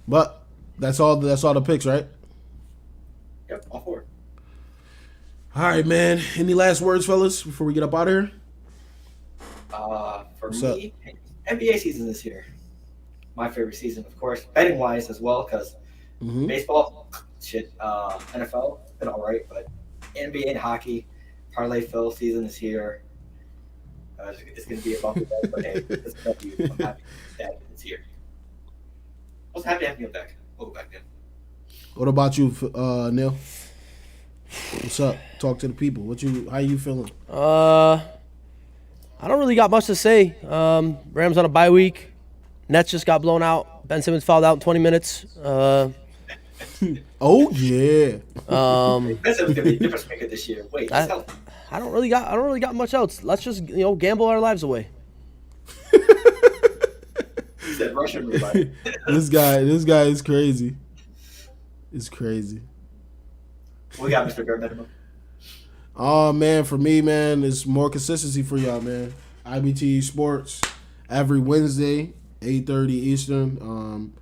But that's all the picks, right? Yep, all four. All right, man. Any last words, fellas, before we get up out of here? For What's me, NBA season this year. My favorite season, of course, betting wise as well, because baseball, NFL, been all right, but NBA and hockey, parlay fill season this year. It's going to be a bumpy day, but hey, it's W. I'm happy that it's here. I was happy to have you back. We'll go back then. What about you, Neil? What's up? Talk to the people. How you feeling? I don't really got much to say. Rams on a bye week. Nets just got blown out. Ben Simmons fouled out in 20 minutes. Oh yeah. That's going to be a difference maker this year. Wait, I don't really got much else. Let's just gamble our lives away. He said Russian everybody. This guy is crazy. It's crazy. We got Mr. Bare Minimum. Oh man, for me, man, it's more consistency for y'all, man. IBTE Sports every Wednesday, 8:30 Eastern.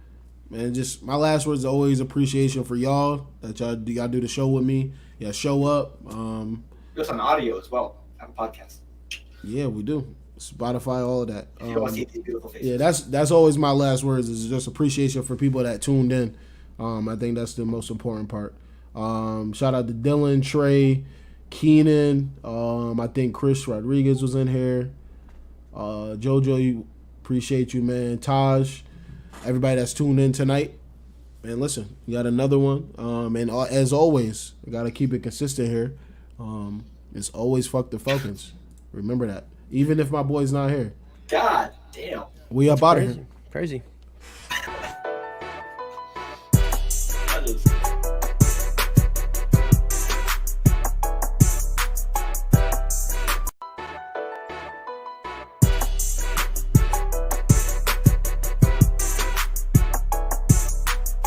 Man, just my last words are always appreciation for y'all that y'all do the show with me. Yeah, show up. Just on audio as well. Have a podcast. Yeah, we do. Spotify, all of that. If you don't want to see these beautiful faces. Yeah, that's always my last words. Is just appreciation for people that tuned in. I think that's the most important part. Shout out to Dylan, Trey, Keenan. I think Chris Rodriguez was in here. Jojo, appreciate you, man. Taj, everybody that's tuned in tonight. Man, listen, you got another one. And as always, we got to keep it consistent here. It's always fuck the Falcons. Remember that. Even if my boy's not here. God damn. We up out of here. Crazy.